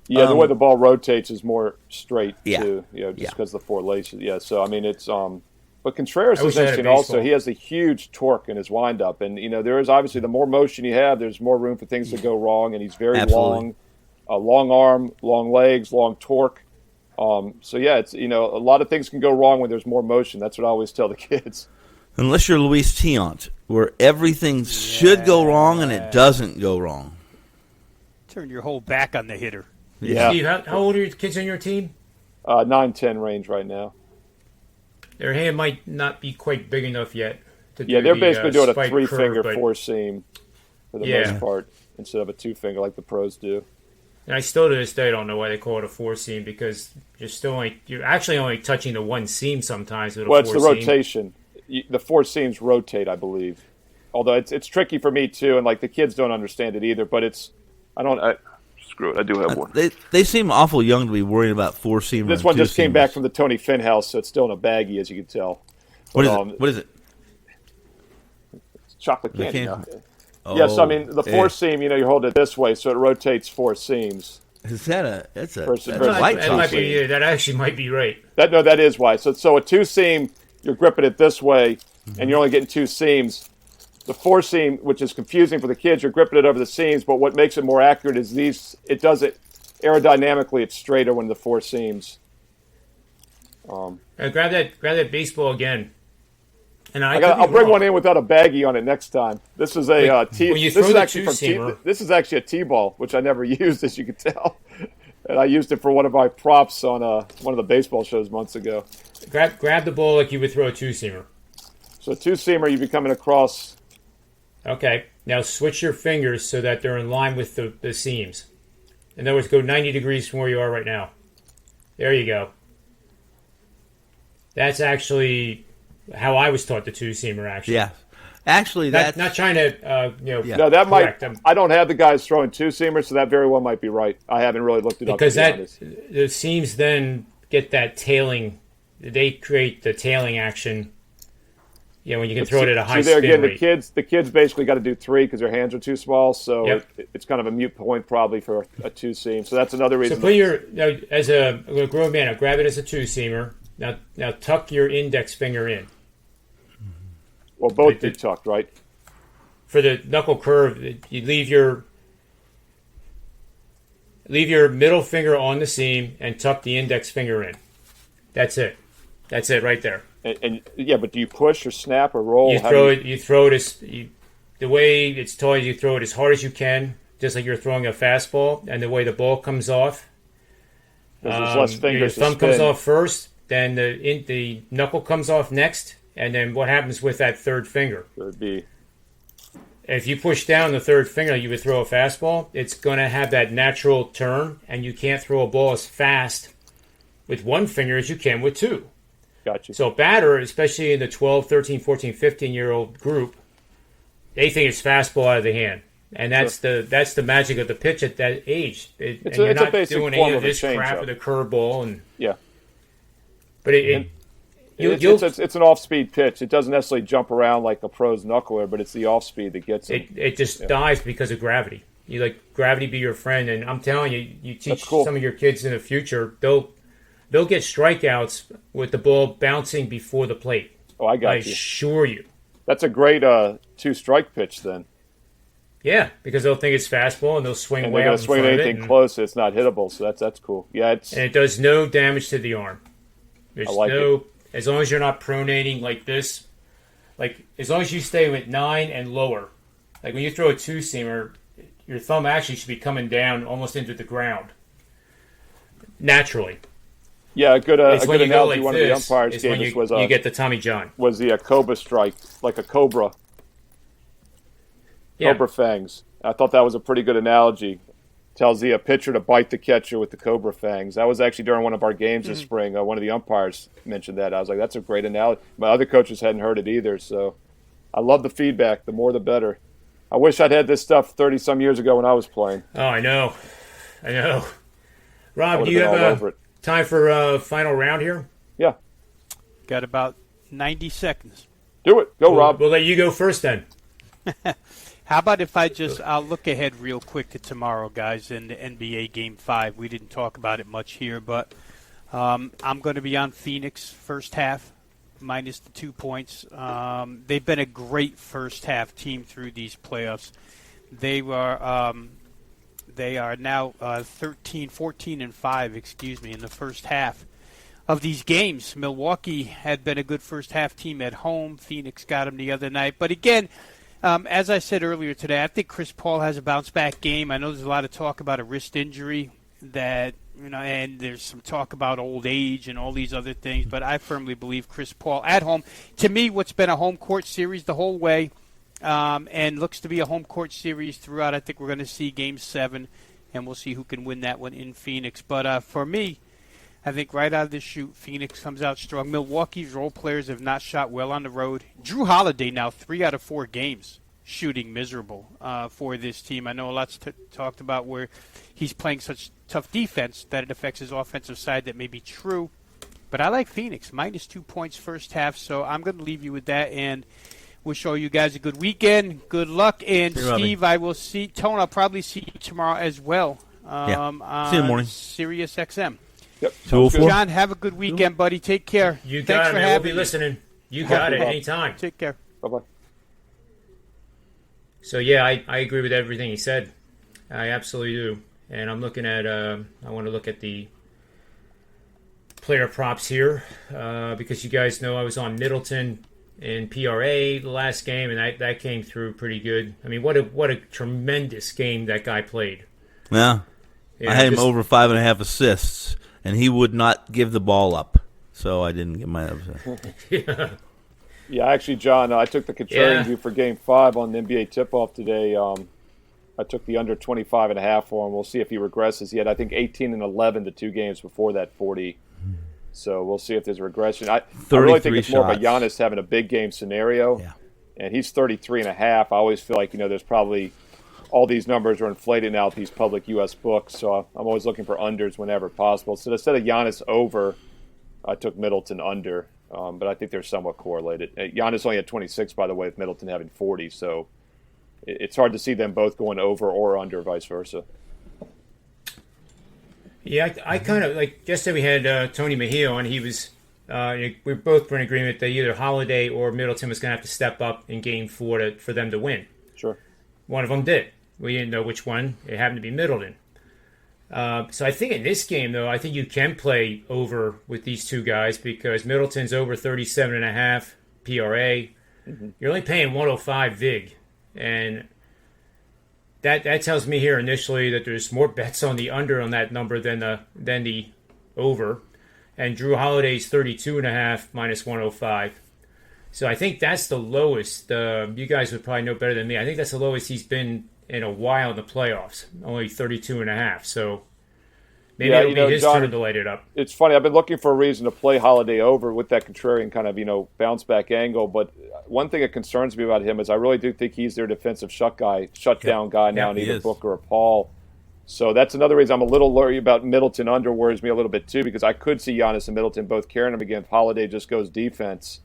Yeah, the way the ball rotates is more straight too. Just because the 4 laces. Yeah, so I mean it's. But Contreras is interesting. Also, he has a huge torque in his windup, and there is obviously the more motion you have, there's more room for things to go wrong, and he's very long, long arm, long legs, long torque. So yeah, it's a lot of things can go wrong when there's more motion. That's what I always tell the kids. Unless you're Luis Tiant, where everything should go wrong and it doesn't go wrong. Turn your whole back on the hitter. Yeah. Steve, how old are your kids on your team? 9-10 range right now. Their hand might not be quite big enough yet. They're basically doing a 3-finger curve, 4-seam for the most part instead of a 2-finger like the pros do. And I still to this day don't know why they call it a 4-seam because you're actually only touching the 1 seam sometimes with a 4-seam. Well, it's the rotation. The 4 seams rotate, I believe. Although it's tricky for me too, and like the kids don't understand it either. But screw it. I do have one. They seem awful young to be worrying about 4-seam. This one just came back from the Tony Finn house, so it's still in a baggie, as you can tell. What is it? It's chocolate candy. Yes, I mean the 4-seam. You hold it this way, so it rotates 4 seams. Is that that's a light chocolate? That actually might be right. That is why. So a 2-seam. You're gripping it this way, and you're only getting 2 seams. The 4-seam, which is confusing for the kids, you're gripping it over the seams, but what makes it more accurate is it does it aerodynamically, it's straighter when the 4 seams. Grab that baseball again. And I'll bring one in without a baggie on it next time. This is a this is actually a T-ball, which I never used, as you can tell. And I used it for one of my props on one of the baseball shows months ago. Grab the ball like you would throw a 2-seamer. So a 2-seamer, you'd be coming across. Okay. Now switch your fingers so that they're in line with the seams. In other words, go 90 degrees from where you are right now. There you go. That's actually how I was taught the 2-seamer, actually. Yeah. Actually, that's... Not trying to, No, that correct. I don't have the guys throwing 2-seamers, so that very well might be right. I haven't really looked it up. Because the seams then get that tailing... They create the tailing action, when you can throw it at a high spin rate. The kids basically got to do 3 because their hands are too small, so it's kind of a mute point probably for a 2-seam. So that's another reason. So as a grown man, grab it as a 2-seamer. Now tuck your index finger in. Well, both be tucked, right? For the knuckle curve, you leave your middle finger on the seam and tuck the index finger in. That's it. That's it right there. And but do you push or snap or roll? You throw it. You the way it's told you throw it as hard as you can, just like you're throwing a fastball, and the way the ball comes off. There's less fingers your thumb to spin. comes off first, then the knuckle comes off next, and then what happens with that third finger? It would be. If you push down the third finger, you would throw a fastball. It's going to have that natural turn, and you can't throw a ball as fast with one finger as you can with two. Gotcha. So batter, especially in the 12, 13, 14, 15-year-old group, they think it's fastball out of the hand. And that's the magic of the pitch at that age. It's you're a not basic doing form any of of a this crap changeup. with a curveball. And Yeah. But it's an off-speed pitch. It doesn't necessarily jump around like a pro's knuckler, but it's the off-speed that gets it. It just dies because of gravity. You let gravity be your friend, and I'm telling you, you teach some of your kids in the future, they'll get strikeouts with the ball bouncing before the plate. Oh, I got I you. assure you. That's a great two-strike pitch then. Yeah, because they'll think it's fastball, and they'll swing And way they're out going in to swing front of anything it, close. It's not hittable, so that's cool. Yeah, and it does no damage to the arm. There's I like it. As long as you're not pronating like this, like as long as you stay with 9 and lower, like when you throw a two-seamer, your thumb actually should be coming down almost into the ground naturally. Yeah, a good It's when you go analogy like one of the this, umpires is gave when us was you get the Tommy John. Was the cobra strike, like a cobra. Yeah. Cobra fangs. I thought that was a pretty good analogy. Tells the pitcher to bite the catcher with the cobra fangs. That was actually during one of our games this spring. One of the umpires mentioned that. I was like, that's a great analogy. My other coaches hadn't heard it either, so I love the feedback. The more the better. I wish I'd had this stuff 30-some years ago when I was playing. Oh, I know. Rob, do you been all have over it. time for a final round here? Yeah. Got about 90 seconds. Do it. Go, Rob. We'll let you go first then. How about if I'll look ahead real quick to tomorrow, guys, in the NBA Game 5. We didn't talk about it much here, but I'm going to be on Phoenix first half, minus the 2 points. They've been a great first half team through these playoffs. They are now 14 and 5, in the first half of these games. Milwaukee had been a good first half team at home. Phoenix got them the other night. But again, as I said earlier today, I think Chris Paul has a bounce-back game. I know there's a lot of talk about a wrist injury and there's some talk about old age and all these other things, but I firmly believe Chris Paul at home, to me, what's been a home court series the whole way, and looks to be a home court series throughout. I think we're going to see Game 7, and we'll see who can win that one in Phoenix. But for me, I think right out of the chute, Phoenix comes out strong. Milwaukee's role players have not shot well on the road. Drew Holiday now 3 out of 4 games shooting miserable for this team. I know a lot's talked about where he's playing such tough defense that it affects his offensive side. That may be true. But I like Phoenix, minus 2 points first half. So I'm going to leave you with that, and we'll show you guys a good weekend. Good luck. And Hey, Steve, Robbie. I will see. Tone, I'll probably see you tomorrow as well. Yeah. See you in the morning. Sirius XM. Yep. 204. John, have a good weekend, buddy. Take care. You Thanks got it, for man. We'll having be me. listening. You got it anytime. Take care. Bye-bye. So, yeah, I agree with everything he said. I absolutely do. And I'm looking at, I want to look at the player props here because you guys know I was on Middleton in PRA the last game, and that came through pretty good. I mean, what a tremendous game that guy played. Yeah. I had him over 5.5 assists, and he would not give the ball up. So I didn't get my upset. Yeah, actually, John, I took the contrarian view for Game 5 on the NBA tip-off today. I took the under 25.5 for him. We'll see if he regresses. He had, I think, 18 and 11 the 2 games before that 40. So we'll see if there's a regression. I really think it's more of a Giannis having a big game scenario. Yeah. And he's 33.5. I always feel like, there's probably all these numbers are inflated now with these public U.S. books. So I'm always looking for unders whenever possible. So instead of Giannis over, I took Middleton under. But I think they're somewhat correlated. Giannis only had 26, by the way, with Middleton having 40. So it's hard to see them both going over or under, vice versa. Yeah, I kind of like yesterday we had Tony Mejia on. He was we both were in agreement that either Holiday or Middleton was going to have to step up in Game 4 for them to win. Sure. One of them did. We didn't know which one. It happened to be Middleton. So I think in this game, though, I think you can play over with these two guys because Middleton's over 37.5 PRA. Mm-hmm. You're only paying 105 VIG. And that tells me here initially that there's more bets on the under on that number than the over. And Drew Holiday's 32.5 minus 105. So I think that's the lowest. You guys would probably know better than me. I think that's the lowest he's been in a while in the playoffs. Only 32.5. So maybe it'll be his turn to light it up. It's funny. I've been looking for a reason to play Holiday over with that contrarian kind of, bounce back angle. But one thing that concerns me about him is I really do think he's their defensive shutdown guy now in either Booker or Paul. So that's another reason I'm a little worried about Middleton under. Worries me a little bit too, because I could see Giannis and Middleton both carrying him again if Holiday just goes defense.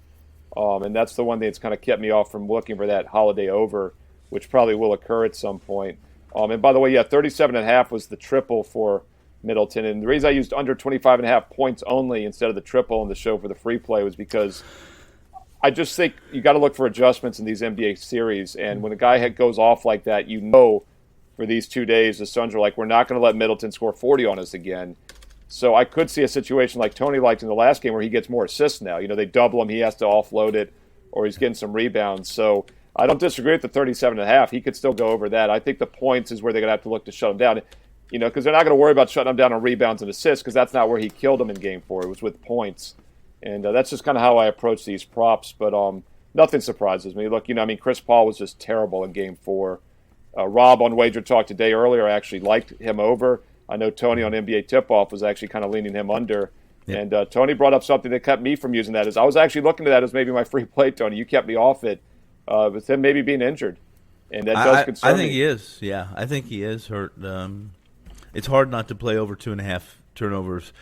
And that's the one thing that's kind of kept me off from looking for that Holiday over, which probably will occur at some point. And by the way, 37.5 was the triple for Middleton. And the reason I used under 25.5 points only instead of the triple in the show for the free play was because I just think you got to look for adjustments in these NBA series. And when a guy goes off like that, for these 2 days, the Suns are like, we're not going to let Middleton score 40 on us again. So I could see a situation like Tony liked in the last game where he gets more assists now. They double him, he has to offload it, or he's getting some rebounds. So I don't disagree with the 37.5. He could still go over that. I think the points is where they're going to have to look to shut him down. Because they're not going to worry about shutting him down on rebounds and assists, because that's not where he killed him in Game 4. It was with points. And that's just kind of how I approach these props. But nothing surprises me. Look, Chris Paul was just terrible in Game 4. Rob on WagerTalk today earlier actually liked him over. I know Tony on NBA Tip-Off was actually kind of leaning him under. Yep. And Tony brought up something that kept me from using that. Is I was actually looking at that as maybe my free play, Tony. You kept me off it with him maybe being injured. And that does concern me. I think he is. Yeah, I think he is hurt. It's hard not to play over 2.5 turnovers,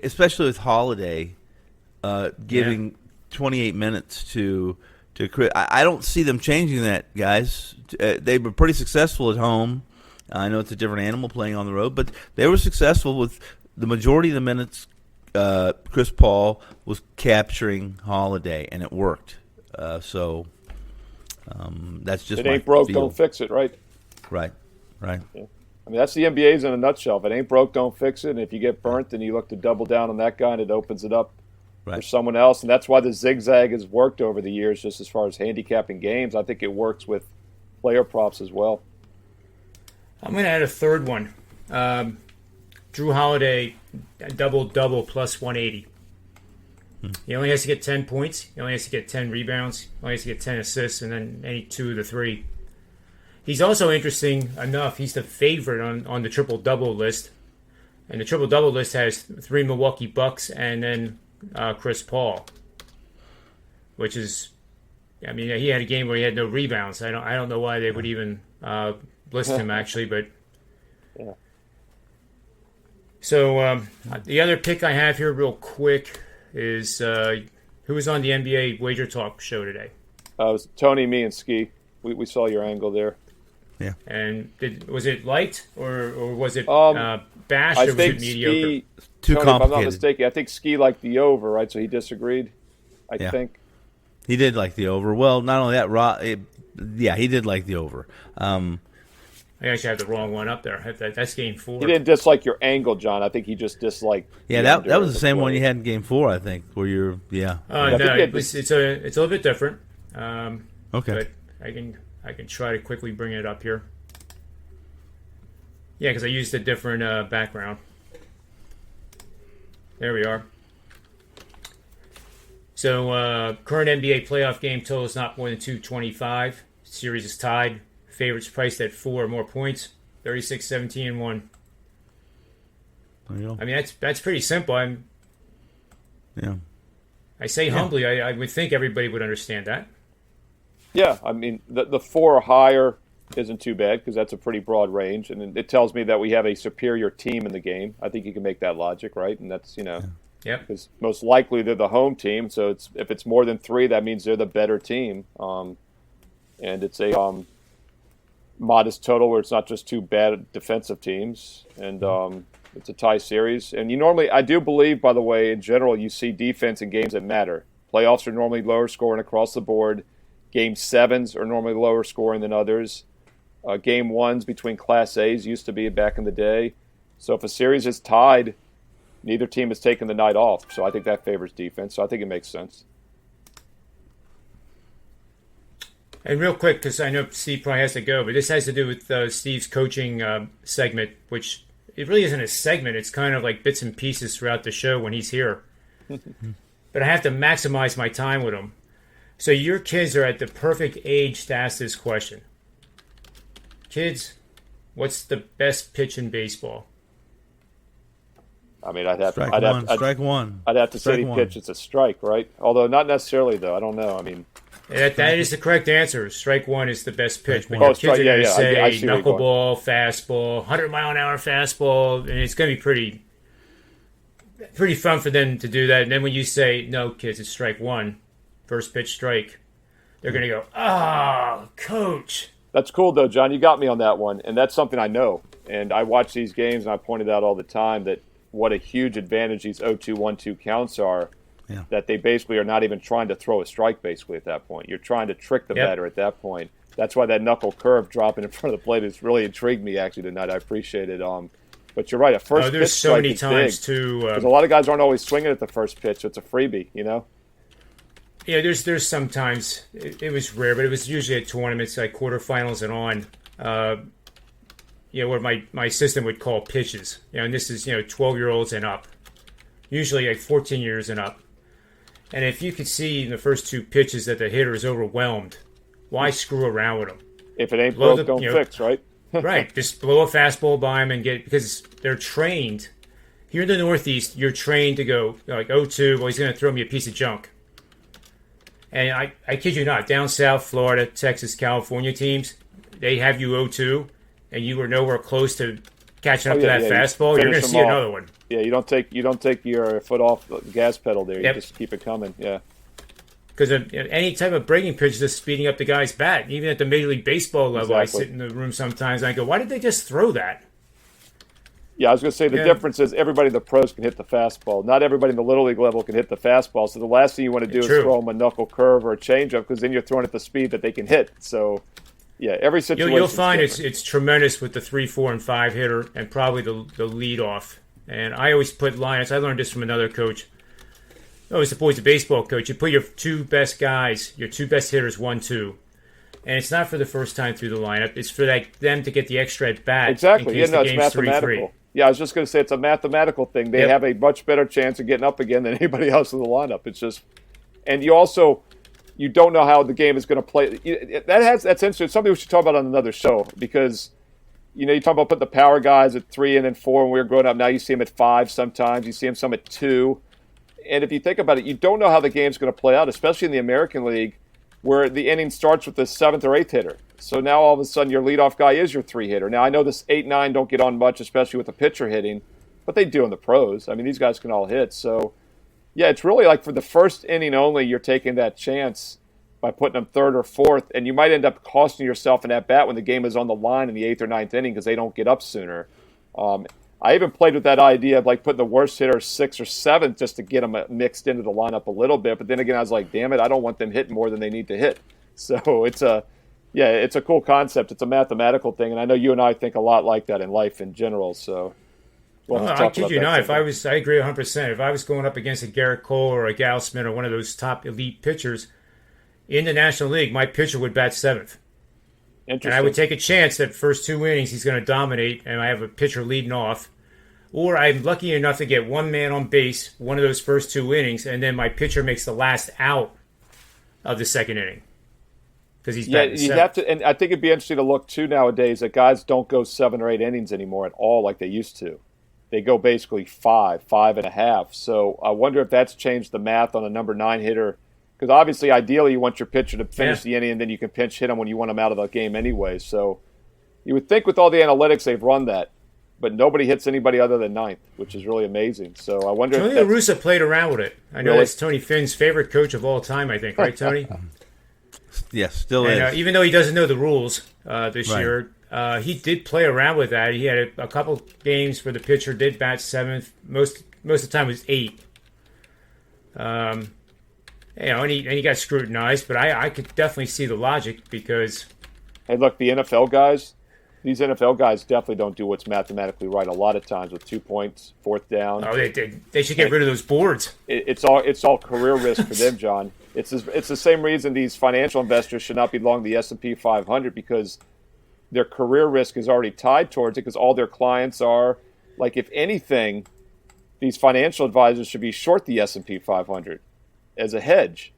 especially with Holiday giving 28 minutes to Chris. I don't see them changing that, guys. They were pretty successful at home. I know it's a different animal playing on the road, but they were successful with the majority of the minutes. Chris Paul was capturing Holiday, and it worked. So that's just it ain't broke, don't fix it, right? Right. Yeah. That's the NBA's in a nutshell. If it ain't broke, don't fix it. And if you get burnt, then you look to double down on that guy, and it opens it up for someone else. And that's why the zigzag has worked over the years, just as far as handicapping games. I think it works with player props as well. I'm going to add a third one. Drew Holiday, double-double plus 180. He only has to get 10 points. He only has to get 10 rebounds. He only has to get 10 assists, and then any 2 of the 3. He's also interesting enough. He's the favorite on the triple-double list. And the triple-double list has 3 Milwaukee Bucks and then Chris Paul. Which is, he had a game where he had no rebounds. I don't know why they would even list him, actually, but... Yeah. So the other pick I have here real quick is who was on the NBA WagerTalk show today? It was Tony, me, and Ski. We saw your angle there. Yeah. And was it light or was it bashed or was it mediocre? Too Tony, complicated. If I'm not mistaken, I think Ski liked the over, right? So he disagreed, I think. He did like the over. Well, not only that, he did like the over. I actually have the wrong one up there. That's Game 4. He didn't dislike your angle, John. I think he just disliked. Yeah, that was the same one you had in Game 4, I think, where you're. No, it's a little bit different. Okay. But I can try to quickly bring it up here. Yeah, because I used a different background. There we are. So current NBA playoff game total is not more than 225. Series is tied. Favorites priced at 4 or more points. 36, 17, and 1. There you go. That's pretty simple. I say humbly, I would think everybody would understand that. Yeah, the 4 or higher isn't too bad because that's a pretty broad range, and it tells me that we have a superior team in the game. I think you can make that logic, right? And that's Yeah. Because most likely they're the home team, so if it's more than 3, that means they're the better team. And it's a modest total where it's not just 2 bad defensive teams, and it's a tie series. And I do believe, by the way, in general, you see defense in games that matter. Playoffs are normally lower scoring across the board. Game 7s are normally lower scoring than others. Game 1s between Class A's used to be back in the day. So if a series is tied, neither team has taken the night off. So I think that favors defense. So I think it makes sense. And real quick, because I know Steve probably has to go, but this has to do with Steve's coaching segment, which it really isn't a segment. It's kind of like bits and pieces throughout the show when he's here. But I have to maximize my time with him. So your kids are at the perfect age to ask this question. Kids, what's the best pitch in baseball? I mean, I'd have strike one. I'd have to say pitch. It's a strike, right? Although not necessarily, though. I don't know. I mean, that is the correct answer. Strike one is the best pitch. But your kids are going to say knuckleball, fastball, 100-mile-an-hour fastball, and it's going to be pretty fun for them to do that. And then when you say, no, kids, it's strike one, first pitch strike, they're going to go, coach. That's cool, though, John. You got me on that one, and that's something I know. And I watch these games, and I pointed out all the time that what a huge advantage these 0-2, 1-2 counts are, that they basically are not even trying to throw a strike basically at that point. You're trying to trick the batter at that point. That's why that knuckle curve dropping in front of the plate has really intrigued me actually tonight. I appreciate it. But you're right, a first pitch so many times big, too. Because a lot of guys aren't always swinging at the first pitch, so it's a freebie, you know? Yeah, there's sometimes, it was rare, but it was usually at tournaments like quarterfinals and on, what my system would call pitches. And this is, 12-year-olds and up, usually like 14 years and up. And if you could see in the first two pitches that the hitter is overwhelmed, why screw around with them? If it ain't broke, don't fix, right? Right. Just blow a fastball by them and because they're trained. Here in the Northeast, you're trained to go like 0-2, well, he's going to throw me a piece of junk. And I kid you not, down south, Florida, Texas, California teams, they have you 0-2, and you were nowhere close to catching up to that fastball. You're going to see another one. Yeah, you don't take your foot off the gas pedal there. You just keep it coming. Yeah. Because any type of breaking pitch is just speeding up the guy's bat. Even at the Major League Baseball level, I sit in the room sometimes and I go, why did they just throw that? Yeah, I was going to say the difference is everybody in the pros can hit the fastball. Not everybody in the Little League level can hit the fastball. So the last thing you want to do is throw them a knuckle curve or a changeup because then you're throwing at the speed that they can hit. So, yeah, every situation you'll find it's tremendous with the 3, 4, and 5 hitter and probably the lead off. And I always put lineups. I learned this from another coach. I was a baseball coach. You put your two best guys, your two best hitters, 1, 2. And it's not for the first time through the lineup. It's for them to get the extra at bat. Exactly. In case the it's game's mathematical. 3-3. Yeah, I was just going to say it's a mathematical thing. They have a much better chance of getting up again than anybody else in the lineup. It's just, and you don't know how the game is going to play. That's interesting. It's something we should talk about on another show because, you talk about putting the power guys at 3 and then 4 when we were growing up. Now you see them at 5 sometimes. You see them some at 2. And if you think about it, you don't know how the game's going to play out, especially in the American League where the inning starts with the 7th or 8th hitter. So now all of a sudden your leadoff guy is your 3 hitter. Now I know this 8, 9 don't get on much, especially with the pitcher hitting, but they do in the pros. I mean, these guys can all hit. So, yeah, it's really like for the first inning only, you're taking that chance by putting them 3rd or 4th, and you might end up costing yourself an at-bat when the game is on the line in the 8th or 9th inning because they don't get up sooner. I even played with that idea of like putting the worst hitter 6th or 7th just to get them mixed into the lineup a little bit. But then again, I was like, damn it, I don't want them hitting more than they need to hit. So it's a cool concept. It's a mathematical thing, and I know you and I think a lot like that in life in general. So, I kid you not. I agree 100%. If I was going up against a Garrett Cole or a Gal Smith or one of those top elite pitchers in the National League, my pitcher would bat 7th. And I would take a chance that first 2 innings he's going to dominate, and I have a pitcher leading off. Or I'm lucky enough to get one man on base one of those first 2 innings, and then my pitcher makes the last out of the second inning. Because he's you have to, and I think it'd be interesting to look too nowadays that guys don't go 7 or 8 innings anymore at all like they used to. They go basically 5, 5.5. So I wonder if that's changed the math on a number 9 hitter. Because obviously, ideally, you want your pitcher to finish the inning, and then you can pinch hit him when you want him out of the game anyway. So you would think with all the analytics they've run that, but nobody hits anybody other than 9th, which is really amazing. So I wonder Tony La Russa played around with it. I know that's Tony Finn's favorite coach of all time, I think. Right, Tony? Yes, still is. Even though he doesn't know the rules this year, he did play around with that. He had a couple games where the pitcher did bat 7th. Most of the time it was 8. And he got scrutinized, but I could definitely see the logic because... Hey, look, the NFL guys, these NFL guys definitely don't do what's mathematically right a lot of times with 2 points, 4th down. Oh, they should get rid of those boards. It's all career risk for them, John. It's the same reason these financial investors should not be long the S&P 500, because their career risk is already tied towards it, because all their clients are, like, if anything, these financial advisors should be short the S&P 500 as a hedge,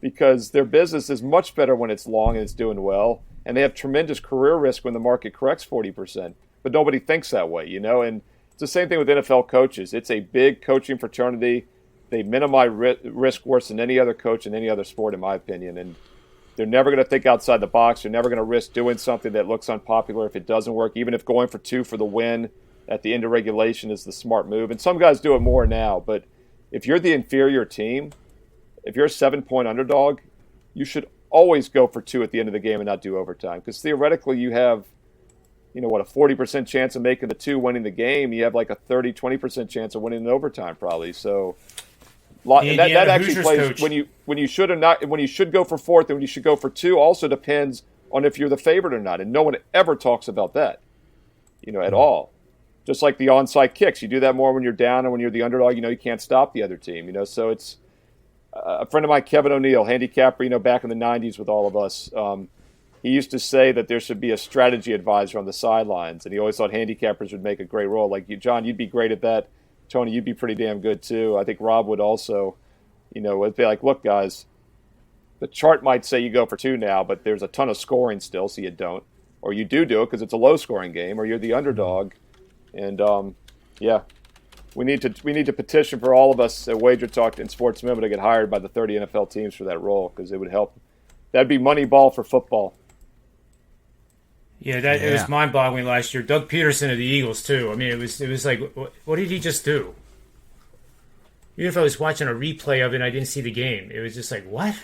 because their business is much better when it's long and it's doing well, and they have tremendous career risk when the market corrects 40%. But nobody thinks that way, and it's the same thing with NFL coaches. It's a big coaching fraternity. They minimize risk worse than any other coach in any other sport, in my opinion. And they're never going to think outside the box. They're never going to risk doing something that looks unpopular if it doesn't work, even if going for 2 for the win at the end of regulation is the smart move. And some guys do it more now. But if you're the inferior team, if you're a 7-point underdog, you should always go for 2 at the end of the game and not do overtime. Because theoretically you have, a 40% chance of making the 2 winning the game. You have like a 30, 20% chance of winning in overtime probably. So and that actually plays coach. when you should or not, when you should go for 4th and when you should go for 2 also depends on if you're the favorite or not. And no one ever talks about that, at all. Just like the onside kicks, you do that more when you're down, and when you're the underdog, you can't stop the other team. So it's a friend of mine, Kevin O'Neill, handicapper, back in the 90s with all of us. He used to say that there should be a strategy advisor on the sidelines, and he always thought handicappers would make a great role. Like you, John, you'd be great at that. Tony, you'd be pretty damn good too. I think Rob would also. It'd be like, look, guys, the chart might say you go for 2 now, but there's a ton of scoring still, so you don't, or you do it because it's a low-scoring game, or you're the underdog, and we need to petition for all of us at WagerTalk and Sports Memo to get hired by the 30 NFL teams for that role, because it would help. That'd be Moneyball for football. Yeah, it was mind-boggling last year. Doug Peterson of the Eagles too. I mean, it was like, what did he just do? Even if I was watching a replay of it and I didn't see the game, it was just like, what?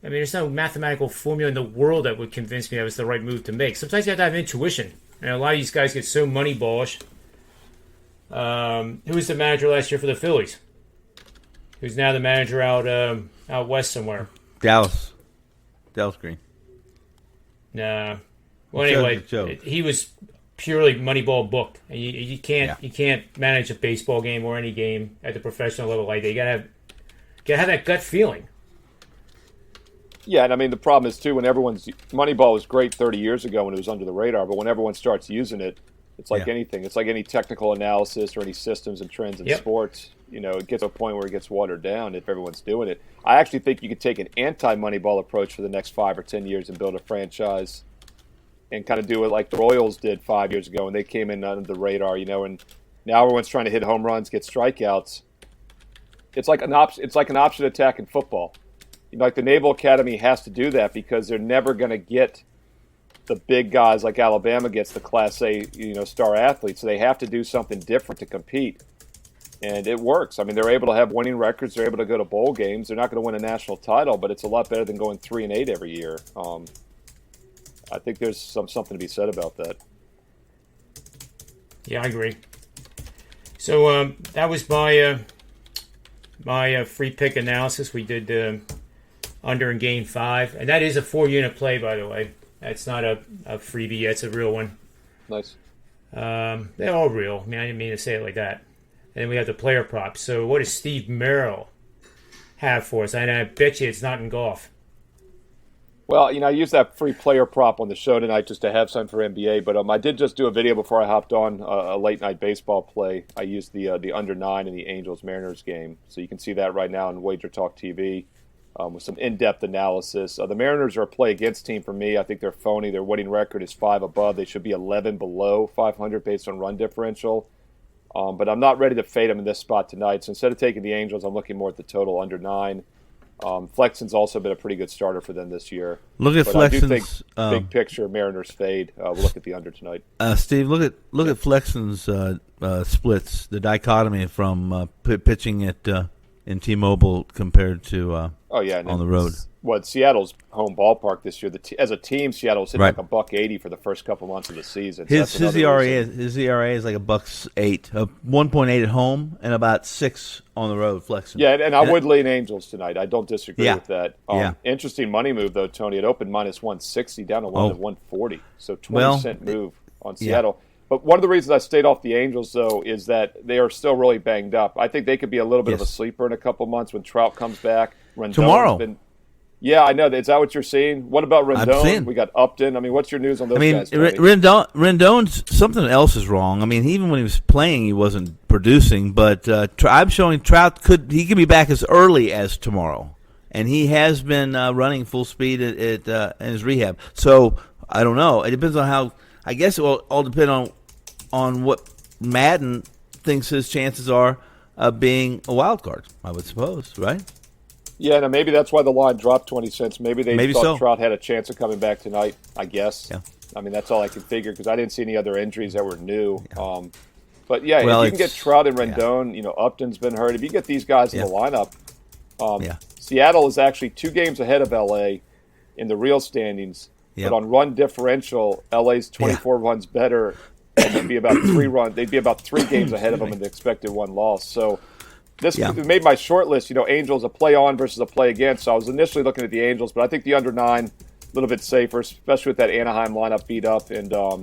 I mean, there's no mathematical formula in the world that would convince me that was the right move to make. Sometimes you have to have intuition, and a lot of these guys get so moneyballish. Who was the manager last year for the Phillies? Who's now the manager out west somewhere? Dallas Green. Nah. Well, anyway, he was purely Moneyball booked, and you can't manage a baseball game or any game at the professional level like that. You gotta have that gut feeling. Yeah, and I mean the problem is too, when Moneyball was great 30 years ago when it was under the radar, but when everyone starts using it, it's like anything. It's like any technical analysis or any systems and trends in sports. It gets to a point where it gets watered down if everyone's doing it. I actually think you could take an anti-Moneyball approach for the next 5 or 10 years and build a franchise and kind of do it like the Royals did 5 years ago when they came in under the radar, and now everyone's trying to hit home runs, get strikeouts. It's like an option attack in football. Like the Naval Academy has to do that because they're never going to get the big guys like Alabama gets, the Class A, star athletes. So they have to do something different to compete. And it works. I mean, they're able to have winning records. They're able to go to bowl games. They're not going to win a national title, but it's a lot better than going 3-8 every year. I think there's something to be said about that. Yeah, I agree. So that was my free pick analysis. We did under in game 5, and that is a 4-unit play, by the way. That's not a freebie. That's a real one. Nice. They're all real. I mean, I didn't mean to say it like that. And then we have the player props. So what does Steve Merrill have for us? And I bet you it's not in golf. Well, I used that free player prop on the show tonight just to have some for NBA. But I did just do a video before I hopped on a late-night baseball play. I used the under 9 in the Angels-Mariners game. So you can see that right now on WagerTalk TV with some in-depth analysis. The Mariners are a play-against team for me. I think they're phony. Their winning record is 5 above. They should be 11 below 500 based on run differential. But I'm not ready to fade them in this spot tonight. So instead of taking the Angels, I'm looking more at the total under 9. Flexen's also been a pretty good starter for them this year. Look at Flexen's. I do think big picture Mariners fade. We'll look at the under tonight. Steve, look at Flexen's splits. The dichotomy from pitching in T-Mobile compared to on the road. Seattle's home ballpark this year. As a team, Seattle's hitting like $1.80 for the first couple months of the season. His ERA is like $1.08, 1.8 at home, and about 6 on the road. Flexing. Yeah, and I would lean Angels tonight. I don't disagree with that. Interesting money move though, Tony. It opened minus 160 down to 140, so 20% move on Seattle. But one of the reasons I stayed off the Angels, though, is that they are still really banged up. I think they could be a little bit of a sleeper in a couple months when Trout comes back. Rendon's tomorrow. Yeah, I know. Is that what you're seeing? What about Rendon? We got Upton. I mean, what's your news on those guys? Rendon's something else is wrong. I mean, even when he was playing, he wasn't producing. But I'm showing Trout could be back as early as tomorrow, and he has been running full speed at in his rehab. So I don't know. It depends on how. I guess it will all depend on what Madden thinks his chances are of being a wild card. I would suppose, right? Yeah, no, maybe that's why the line dropped 20 cents. Maybe they thought Trout had a chance of coming back tonight, I guess. Yeah. I mean, that's all I can figure because I didn't see any other injuries that were new. Yeah. But, yeah, well, if you can get Trout and Rendon, Upton's been hurt. If you get these guys in the lineup, Seattle is actually 2 games ahead of L.A. in the real standings. Yep. But on run differential, L.A.'s 24 runs better. And they'd be about 3 games ahead of them in the expected one loss. So this made my short list. Angels a play on versus a play against. So I was initially looking at the Angels, but I think the under 9 a little bit safer, especially with that Anaheim lineup beat up and off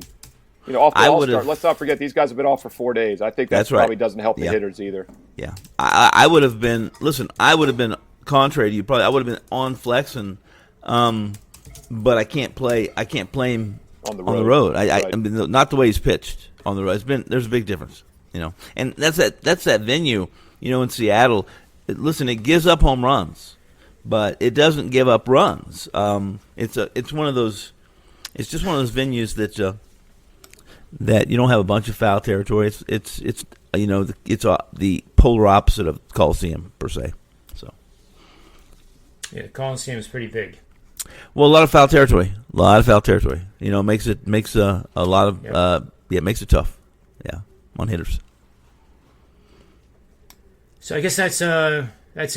the All-Star. Let's not forget these guys have been off for 4 days. I think that probably doesn't help the hitters either. Yeah, I would have been. Listen, I would have been contrary to you. Probably I would have been on flexing, but I can't play. I can't play him on the road. I mean, not the way he's pitched on the road. There's a big difference, And that's that venue, in Seattle. Listen, it gives up home runs, but it doesn't give up runs. It's one of those. It's just one of those venues that you don't have a bunch of foul territory. It's the polar opposite of Coliseum per se. So yeah, Coliseum is pretty big. Well, a lot of foul territory. Makes a lot of makes it tough. Yeah, on hitters. So I guess that's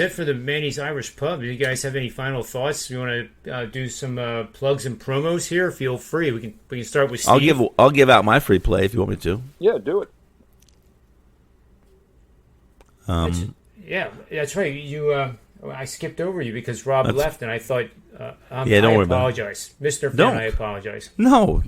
it for the Manny's Irish Pub. Do you guys have any final thoughts? You want to do some plugs and promos here? Feel free. We can start with Steve. I'll give out my free play if you want me to. Yeah, do it. That's right. I skipped over you because Rob left, and I thought. Don't worry about it. Mr. Fan, I apologize. No,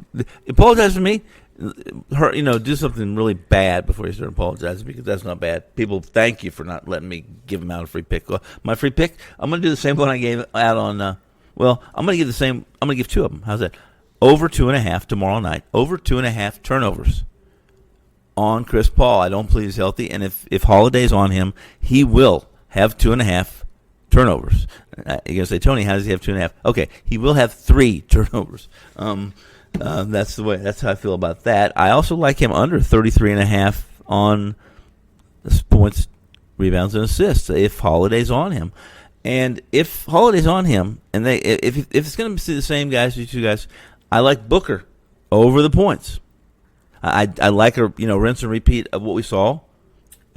apologize to me. Do something really bad before you start apologizing because that's not bad. People thank you for not letting me give them out a free pick. Well, my free pick, I'm going to do the same one I gave out on. I'm going to give the same. I'm going to give 2 of them. How's that? Over 2.5 tomorrow night. Over 2.5 turnovers on Chris Paul. I don't believe he's healthy, and if Holiday's on him, he will have 2.5 turnovers. You're going to say, Tony, how does he have 2.5? Okay, he will have 3 turnovers. That's the way. That's how I feel about that. I also like him under 33.5 on points, rebounds, and assists if Holiday's on him. And if Holiday's on him, and if it's going to be the same guys, these 2 guys, I like Booker over the points. I like a rinse and repeat of what we saw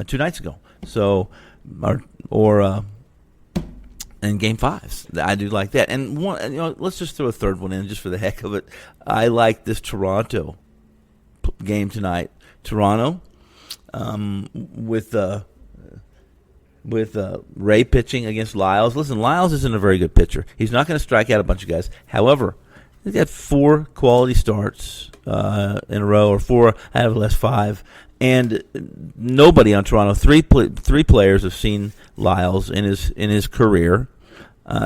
2 nights ago. So or in Game 5s, I do like that. And let's just throw a third one in just for the heck of it. I like this Toronto game tonight. Toronto with Ray pitching against Lyles. Listen, Lyles isn't a very good pitcher. He's not going to strike out a bunch of guys. However, he's got 4 quality starts in a row, or 4 out of the last 5. And nobody on Toronto, three players have seen Lyles in his career.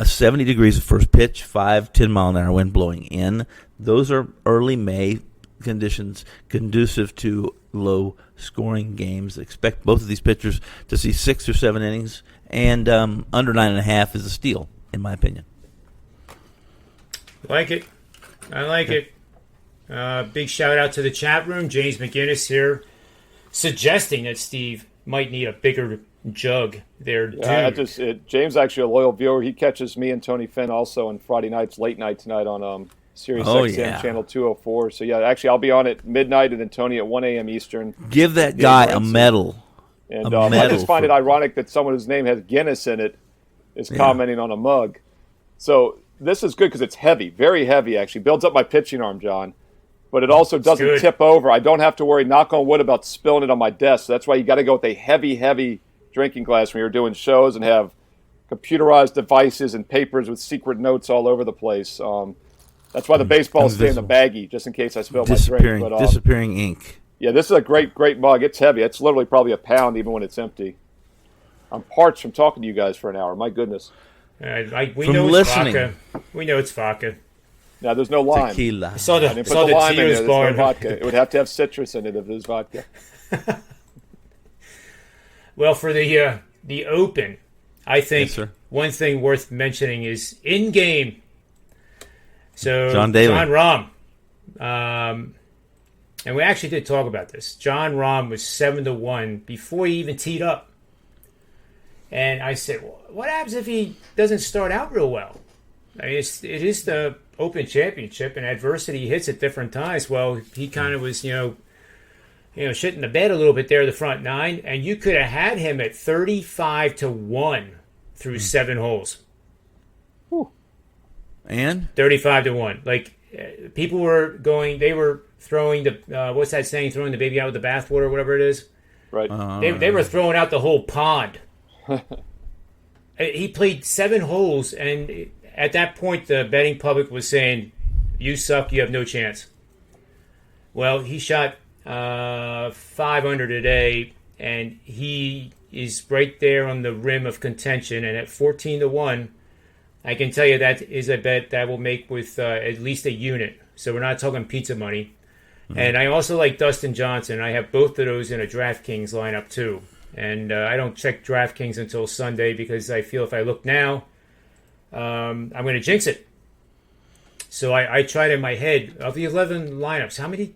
70 degrees of first pitch, 10-mile-an-hour wind blowing in. Those are early May conditions conducive to low-scoring games. Expect both of these pitchers to see 6 or 7 innings, and under 9.5 is a steal, in my opinion. Like it. I like it. Big shout-out to the chat room. James McGinnis here, suggesting that Steve might need a bigger jug there. Yeah, James actually a loyal viewer. He catches me and Tony Finn also on Friday nights, late night tonight on Sirius XM channel 204. So yeah, actually I'll be on at midnight and then Tony at 1 a.m. Eastern. Give that guy a medal. And I just find it ironic that someone whose name has Guinness in it is commenting on a mug. So this is good because it's heavy, very heavy actually. Builds up my pitching arm, John. But it also doesn't tip over. I don't have to worry, knock on wood, about spilling it on my desk. So that's why you got to go with a heavy drinking glass when you're doing shows and have computerized devices and papers with secret notes all over the place. That's why the baseballs stay in the baggie, just in case I spill my drink. But, disappearing ink. Yeah, this is a great mug. It's heavy. It's literally probably a pound even when it's empty. I'm parched from talking to you guys for an hour. My goodness. We From know listening. it's vodka. We know it's vodka. Now, there's no lime. Tequila. I saw the, I didn't saw put the the lime in there. Tears There's bar. no vodka. It would have to have citrus in it if it was vodka. Well, for the Open, I think Yes, sir. one thing worth mentioning is in-game. So John Daly. John Rahm, and we actually did talk about this. John Rahm was 7-1 before he even teed up, and I said, well, "What happens if he doesn't start out real well?" I mean, it is the Open Championship, and adversity hits at different times. Well, he kind of was, shitting the bed a little bit there, the front nine, and you could have had him at 35-1 through 7 holes. And 35-1. Like, people were going, they were throwing the, what's that saying, throwing the baby out with the bathwater, or whatever it is? Right. They were throwing out the whole pond. He played 7 holes, and at that point, the betting public was saying, "You suck, you have no chance." Well, he shot 5 under today, and he is right there on the rim of contention. And at 14-1, I can tell you that is a bet that will make with at least a unit. So we're not talking pizza money. Mm-hmm. And I also like Dustin Johnson. I have both of those in a DraftKings lineup too. And I don't check DraftKings until Sunday because I feel if I look now, I'm going to jinx it. So I tried in my head, of the 11 lineups, how many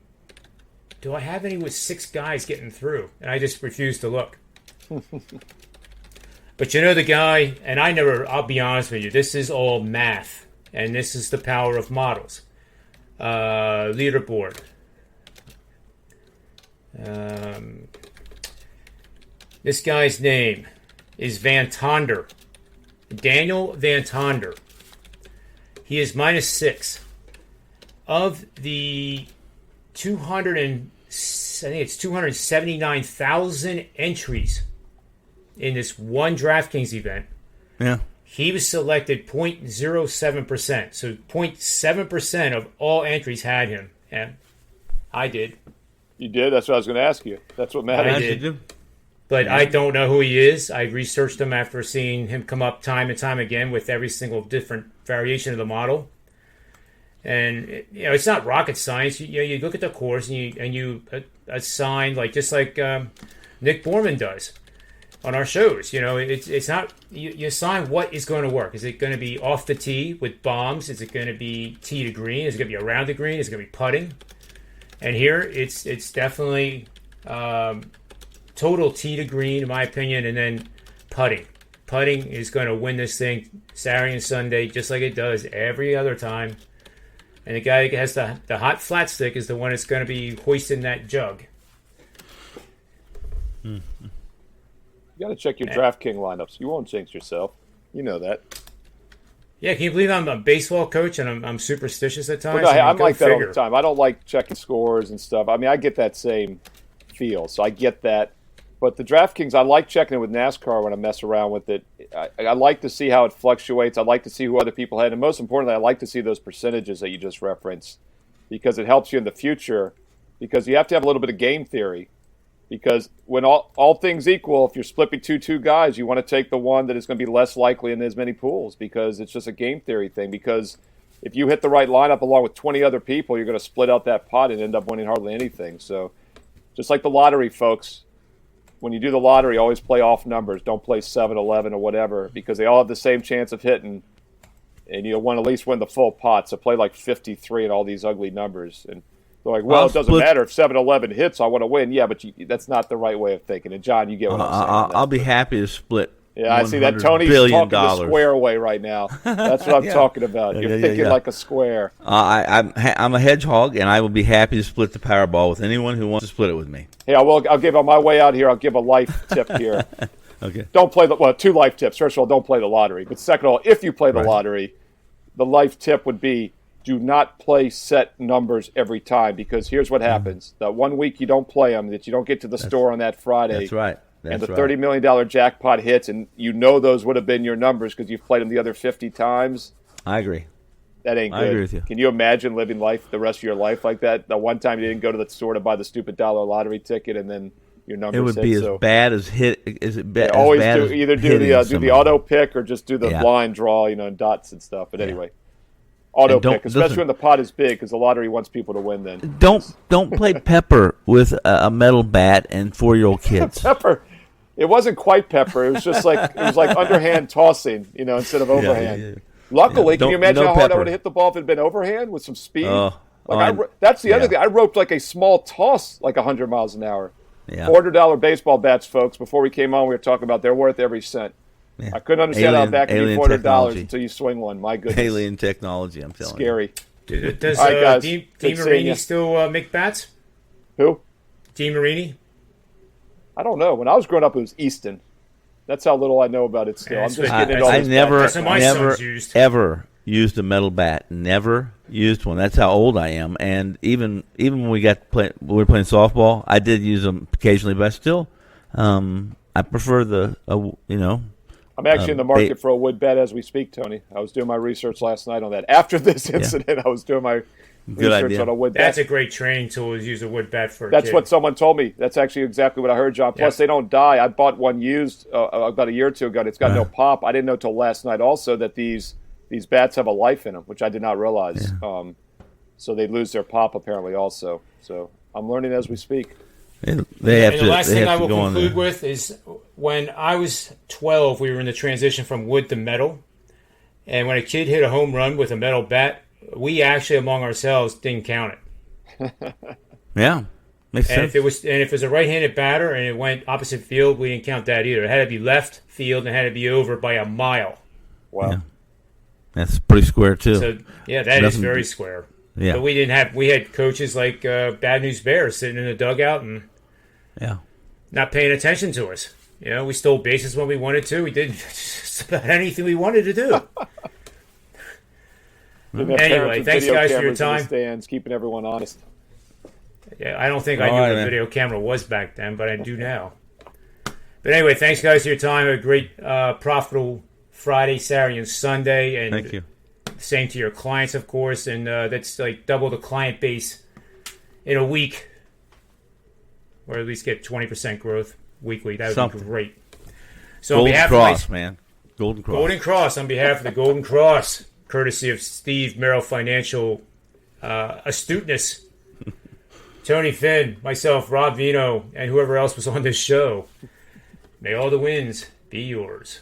do I have any with 6 guys getting through? And I just refused to look. But you know the guy, and I'll be honest with you, this is all math. And this is the power of models. Leaderboard. This guy's name is Van Tonder. Daniel Van Tonder. He is -6. Of the 279,000 entries in this one DraftKings event, he was selected 0.07%. So 0.7% of all entries had him. And I did. You did? That's what I was going to ask you. That's what matters. I did. But I don't know who he is. I researched him after seeing him come up time and time again with every single different variation of the model. And it's not rocket science. You look at the course and you assign just like Nick Borrman does on our shows. It's not you assign what is going to work. Is it going to be off the tee with bombs? Is it going to be tee to green? Is it going to be around the green? Is it going to be putting? And here it's definitely total tee to green, in my opinion, and then putting. Putting is going to win this thing Saturday and Sunday, just like it does every other time. And the guy that has the hot flat stick is the one that's going to be hoisting that jug. You got to check your DraftKings lineups. You won't jinx yourself. You know that. Yeah, can you believe I'm a baseball coach and I'm superstitious at times? Well, no, I'm like that all the time. I don't like checking scores and stuff. I mean, I get that same feel, so I get that. But the DraftKings, I like checking it with NASCAR when I mess around with it. I like to see how it fluctuates. I like to see who other people had. And most importantly, I like to see those percentages that you just referenced because it helps you in the future because you have to have a little bit of game theory. Because when all things equal, if you're split between 2 guys, you want to take the one that is going to be less likely in as many pools because it's just a game theory thing. Because if you hit the right lineup along with 20 other people, you're going to split out that pot and end up winning hardly anything. So just like the lottery, folks, when you do the lottery, always play off numbers. Don't play 7, 11, or whatever because they all have the same chance of hitting, and you'll want to at least win the full pot. So play like 53 and all these ugly numbers. And they're like, well, it doesn't matter if 7, 11 hits, I want to win. Yeah, but that's not the right way of thinking. And, John, you get what I'm saying. I'll be happy to split. Yeah, I see that. Tony's talking the square way right now. That's what I'm talking about. You're thinking like a square. I'm a hedgehog, and I will be happy to split the Powerball with anyone who wants to split it with me. Hey, I'll give on my way out here. I'll give a life tip here. Okay. Don't play 2 life tips. First of all, don't play the lottery. But second of all, if you play the lottery, the life tip would be do not play set numbers every time because here's what happens. That 1 week you don't play them, that you don't get to the store on that Friday. That's right. And the $30 million jackpot hits, and those would have been your numbers because you've played them the other 50 times. I agree. That ain't good. I agree with you. Can you imagine living life the rest of your life like that? The one time you didn't go to the store to buy the stupid dollar lottery ticket, and then your numbers. It would be as bad as hit. Is it bad? Always either do the auto pick or just do the blind draw, and dots and stuff. But anyway, auto pick, especially when the pot is big, because the lottery wants people to win. Then don't play Pepper with a metal bat and 4-year-old kids. Pepper. It wasn't quite Pepper. It was just like underhand tossing, instead of overhand. Yeah. Luckily, can you imagine how hard I would have hit the ball if it had been overhand with some speed? That's the other thing. I roped like a small toss, like 100 miles an hour. Yeah. $400 baseball bats, folks. Before we came on, we were talking about they're worth every cent. Yeah. I couldn't understand how that could be $400 until you swing one. My goodness. Alien technology, I'm telling you. Scary. Does DeMarini still make bats? Who? DeMarini? I don't know. When I was growing up, it was Easton. That's how little I know about it still. I'm just getting into all this. I never ever used a metal bat. Never used one. That's how old I am. And even when we were playing softball, I did use them occasionally, but still, I prefer I'm actually in the market for a wood bat as we speak, Tony. I was doing my research last night on that. After this incident, I was doing my research on a wood bat. That's a great training tool, is use a wood bat for a That's kid. what someone told me. That's actually exactly what I heard, John. Plus, they don't die. I bought one used about a year or two ago, and it's got no pop. I didn't know till last night also that these bats have a life in them, which I did not realize. Yeah. So they lose their pop apparently also. So I'm learning as we speak. The last thing I will conclude with is when I was 12, we were in the transition from wood to metal. And when a kid hit a home run with a metal bat, we actually among ourselves didn't count it. Yeah. Makes sense. If it was a right-handed batter and it went opposite field, we didn't count that either. It had to be left field and it had to be over by a mile. Wow. Yeah. That's pretty square too. So that is very square. Yeah. But we had coaches like Bad News Bears sitting in the dugout and not paying attention to us. We stole bases when we wanted to. We did just about anything we wanted to do. Anyway, thanks guys for your time. Stands, keeping everyone honest. Yeah, I don't think I knew what a video camera was back then, but I do now. But anyway, thanks guys for your time. A great profitable Friday, Saturday, and Sunday. And thank you. Same to your clients, of course. And that's like double the client base in a week. Or at least get 20% growth weekly. That would be great. So Golden on behalf Cross, of man. Golden Cross. Golden Cross, on behalf of the Golden Cross, courtesy of Steve Merrill Financial Astuteness, Tony Finn, myself, Rob Veno, and whoever else was on this show. May all the wins be yours.